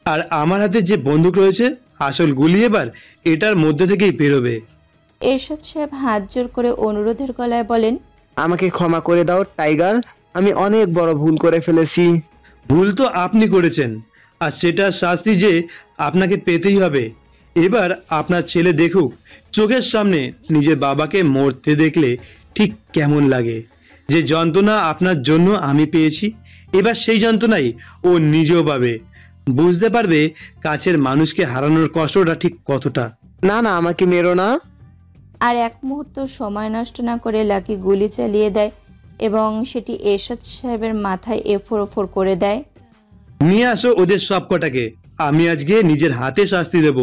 আর আমার হাতে যে বন্দুক রয়েছে আসল গুলি এবার এটার মধ্যে থেকেই বেরোবে। এরশাদ সাহেব হাত জোর করে অনুরোধের গলায় বলেন, আমাকে ক্ষমা করে দাও টাইগার, আমি অনেক বড় ভুল করে ফেলেছি। ভুল তো আপনি করেছেন, আর সেটার শাস্তি যে আপনাকে পেতেই হবে। এবার আপনার ছেলে দেখুক চোখের সামনে নিজের বাবাকে মরতে দেখলে ঠিক কেমন লাগে। যে যন্ত্রণা আপনার জন্য আমি পেয়েছি, এবার সেই যন্ত্রণাই ও নিজেও পাবে। বুঝতে পারবে কাছের মানুষকে হারানোর কষ্টটা ঠিক কতটা। না না, আমাকে মেরো না। আর এক মুহূর্ত সময় নষ্ট না করে লাকি গুলি চালিয়ে দেয় এবং সেটি এরশাদ সাহেবের মাথায় এফোর ওফোর করে দেয়। নিয়ে আসো ওদের সব কটাকে, আমি আজকে নিজের হাতে শাস্তি দেব।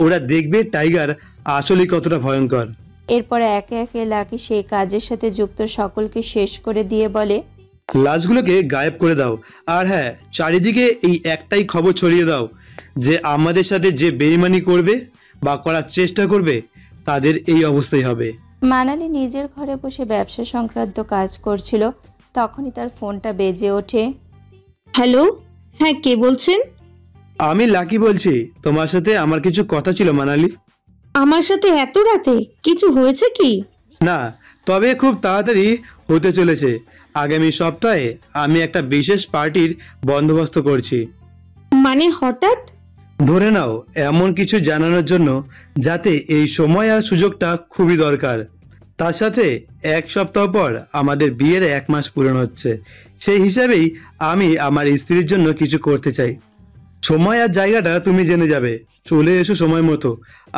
ওরা দেখবে টাইগার আসলে কতটা ভয়ঙ্কর। এরপর একে একে লাকি সেই কাজের সাথে যুক্ত সকলকে শেষ করে দিয়ে বলে, লাশগুলোকে গায়েব করে দাও। আর হ্যাঁ, চারিদিকে এই একটাই খবর ছড়িয়ে দাও যে আমাদের সাথে যে বেইমানি করবে বা করার চেষ্টা করবে তাদের এই অবস্থাই হবে। মানালি নিজের ঘরে বসে ব্যবসা সংক্রান্ত কাজ করছিল, তখনই তার ফোনটা বেজে ওঠে। হ্যালো, হ্যাঁ কে বলছেন? আমি লাকি বলছি, তোমার সাথে আমার কিছু কথা ছিল মানালি। আমার সাথে এত রাতে কিছু হয়েছে কি? না, তবে খুব তাড়াতাড়ি হতে চলেছে। আগামী সপ্তাহে আমি একটা বিশেষ পার্টির বন্দোবস্ত করছি। মানে হঠাৎ? ধরে নাও এমন কিছু জানানোর জন্য যাতে এই সময় আর সুযোগটা খুবই দরকার। তার সাথে 1 সপ্তাহ পর আমাদের বিয়ের 1 মাস পূরণ হচ্ছে। সেই হিসাবেই আমি আমার স্ত্রীর জন্য কিছু করতে চাই। সময় আর জায়গাটা তুমি জেনে যাবে। চলে এসো সময় মতো,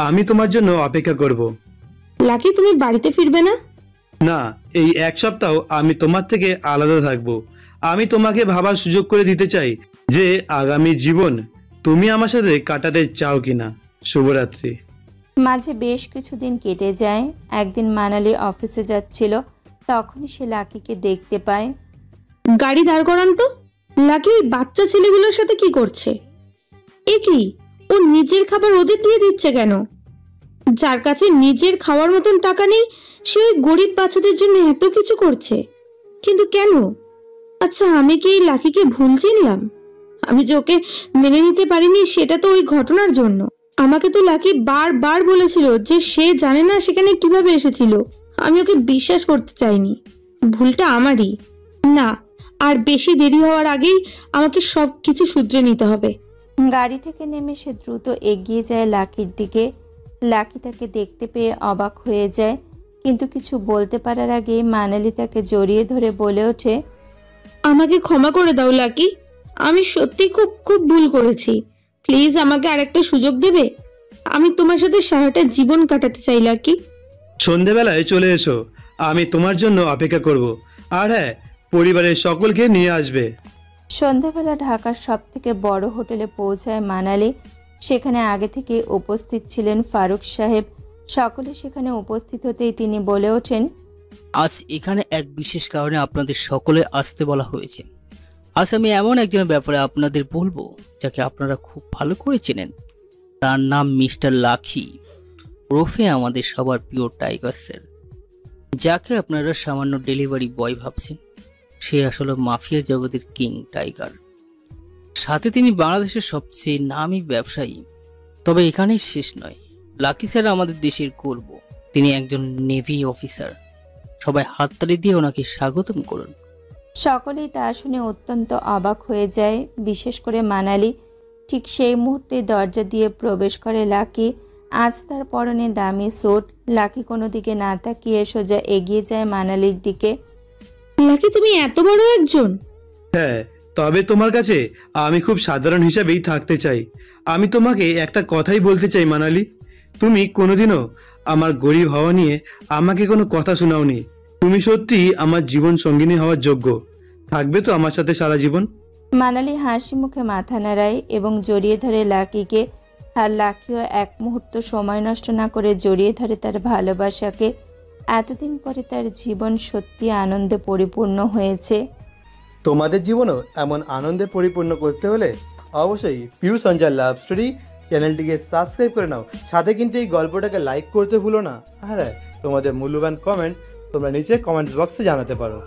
আমি তোমার জন্য অপেক্ষা করব। লাকি, তুমি বাড়িতে ফিরবে না? না, এই 1 সপ্তাহ আমি তোমার থেকে আলাদা থাকবো। আমি তোমাকে ভাবার সুযোগ করে দিতে চাই যে আগামী জীবন তুমি আমার সাথে কাটাতে চাও কিনা। শুভরাত্রি। মাঝে বেশ কিছুদিন কেটে যায়। একদিন মানালি অফিসে যাচ্ছিল, তখনই সে লাকিকে দেখতে পায়। গাড়ি দাঁড় করান তো। লাকি বাচ্চা ছেলেগুলোর সাথে কি করছে? এ কি, ও নিজের খাবার ওদের দিয়ে দিচ্ছে কেন? যার কাছে নিজের খাওয়ার মতন টাকা নেই সে গরিব বাচ্চাদের জন্য এত কিছু করছে, কিন্তু কেন? আচ্ছা, আমি কি লাকিকে ভুল চিনলাম? আমি যে ওকে মেনে নিতে পারিনি সেটা তো ওই ঘটনার জন্য। আমাকে তো লাকি বারবার বলেছিল যে সে জানে না সেখানে কিভাবে এসেছিল। আমি ওকে বিশ্বাস করতে চাইনি। ভুলটা আমারই। না, আর বেশি দেরি হওয়ার আগেই আমাকে সবকিছু শুধরে নিতে হবে। গাড়ি থেকে নেমে সে দ্রুত এগিয়ে যায় লাকির দিকে। লাকি তাকে দেখতে পেয়ে অবাক হয়ে যায়, কিন্তু কিছু বলতে পারার আগে মানালি তাকে জড়িয়ে ধরে বলে ওঠে, আমাকে ক্ষমা করে দাও লাকি, আমি সত্যি খুব খুব ভুল করেছি। প্লিজ আমাকে আরেকটা সুযোগ দেবে? আমি তোমার সাথে সারাটা জীবন কাটাতে চাই লাকি। সন্ধেবেলায় চলে এসো, আমি তোমার জন্য অপেক্ষা করব। আর হ্যাঁ, পরিবারের সকলকে নিয়ে আসবে। সন্ধ্যাবেলা ঢাকার সবথেকে বড় হোটেলে পৌঁছায় মানালি। সেখানে আগে থেকে উপস্থিত ছিলেন ফারুক সাহেব। সকলে সেখানে উপস্থিত হতেই তিনি বলে ওঠেন, আজ এখানে এক বিশেষ কারণে আপনাদের সকলে আসতে বলা হয়েছে। আজ আমি এমন একজনের ব্যাপারে আপনাদের বলবো যাকে আপনারা খুব ভালো করে চেনেন। তার নাম মিস্টার লাকি, ওরফে আমাদের সবার প্রিয় টাইগার স্যার। যাকে আপনারা সামান্য ডেলিভারি বয় ভাবছেন, সে আসলে মাফিয়া জগতের কিং টাইগার। সাথে তিনি বাংলাদেশের সবচেয়ে নামী ব্যবসায়ী। তবে এখানেই শেষ নয়, লাকি স্যার আমাদের দেশের গর্ব। তিনি একজন নেভি অফিসার। সবাই হাততালি দিয়ে ওনাকে স্বাগতম করুন। সকলেই তা শুনে অত্যন্ত অবাক হয়ে যায়, বিশেষ করে মানালি। ঠিক সেই মুহূর্তে দরজা দিয়ে প্রবেশ করে লাকি। আজ তার পরনে দামি স্যুট। লাকি কোনো দিকে না তাকিয়ে সোজা এগিয়ে যায় মানালির দিকে। লাকি, তুমি এত বড় একজন? হ্যাঁ, তবে তোমার কাছে আমি খুব সাধারণ হিসাবেই থাকতে চাই। আমি তোমাকে একটা কথাই বলতে চাই মানালি, তুমি কোনোদিনও আমার গরিব হওয়া নিয়ে আমাকে কোনো কথা শোনাওনি। তুমি সত্যি আমার জীবন সঙ্গিনী হওয়ার যোগ্য। থাকবে তো আমার সাথে সারা জীবন? মানালি হাসি মুখে মাথা নাড়ায় এবং জড়িয়ে ধরে লাকিকে। আর লাকিও এক মুহূর্ত সময় নষ্ট না করে জড়িয়ে ধরে তার ভালোবাসাকে। এতদিন পরে তার জীবন সত্যি আনন্দে পরিপূর্ণ হয়েছে। তোমাদের জীবনও এমন আনন্দে পরিপূর্ণ করতে হলে অবশ্যই পিউ সঞ্জয় লাভ স্টোরি চ্যানেলটিকে সাবস্ক্রাইব করে নাও। সাথে কিন্তু এই গল্পটাকে লাইক করতে ভুলো না। হ্যাঁ, তোমাদের মূল্যবান কমেন্ট তোমরা নিচে কমেন্টস বক্সে জানাতে পারো।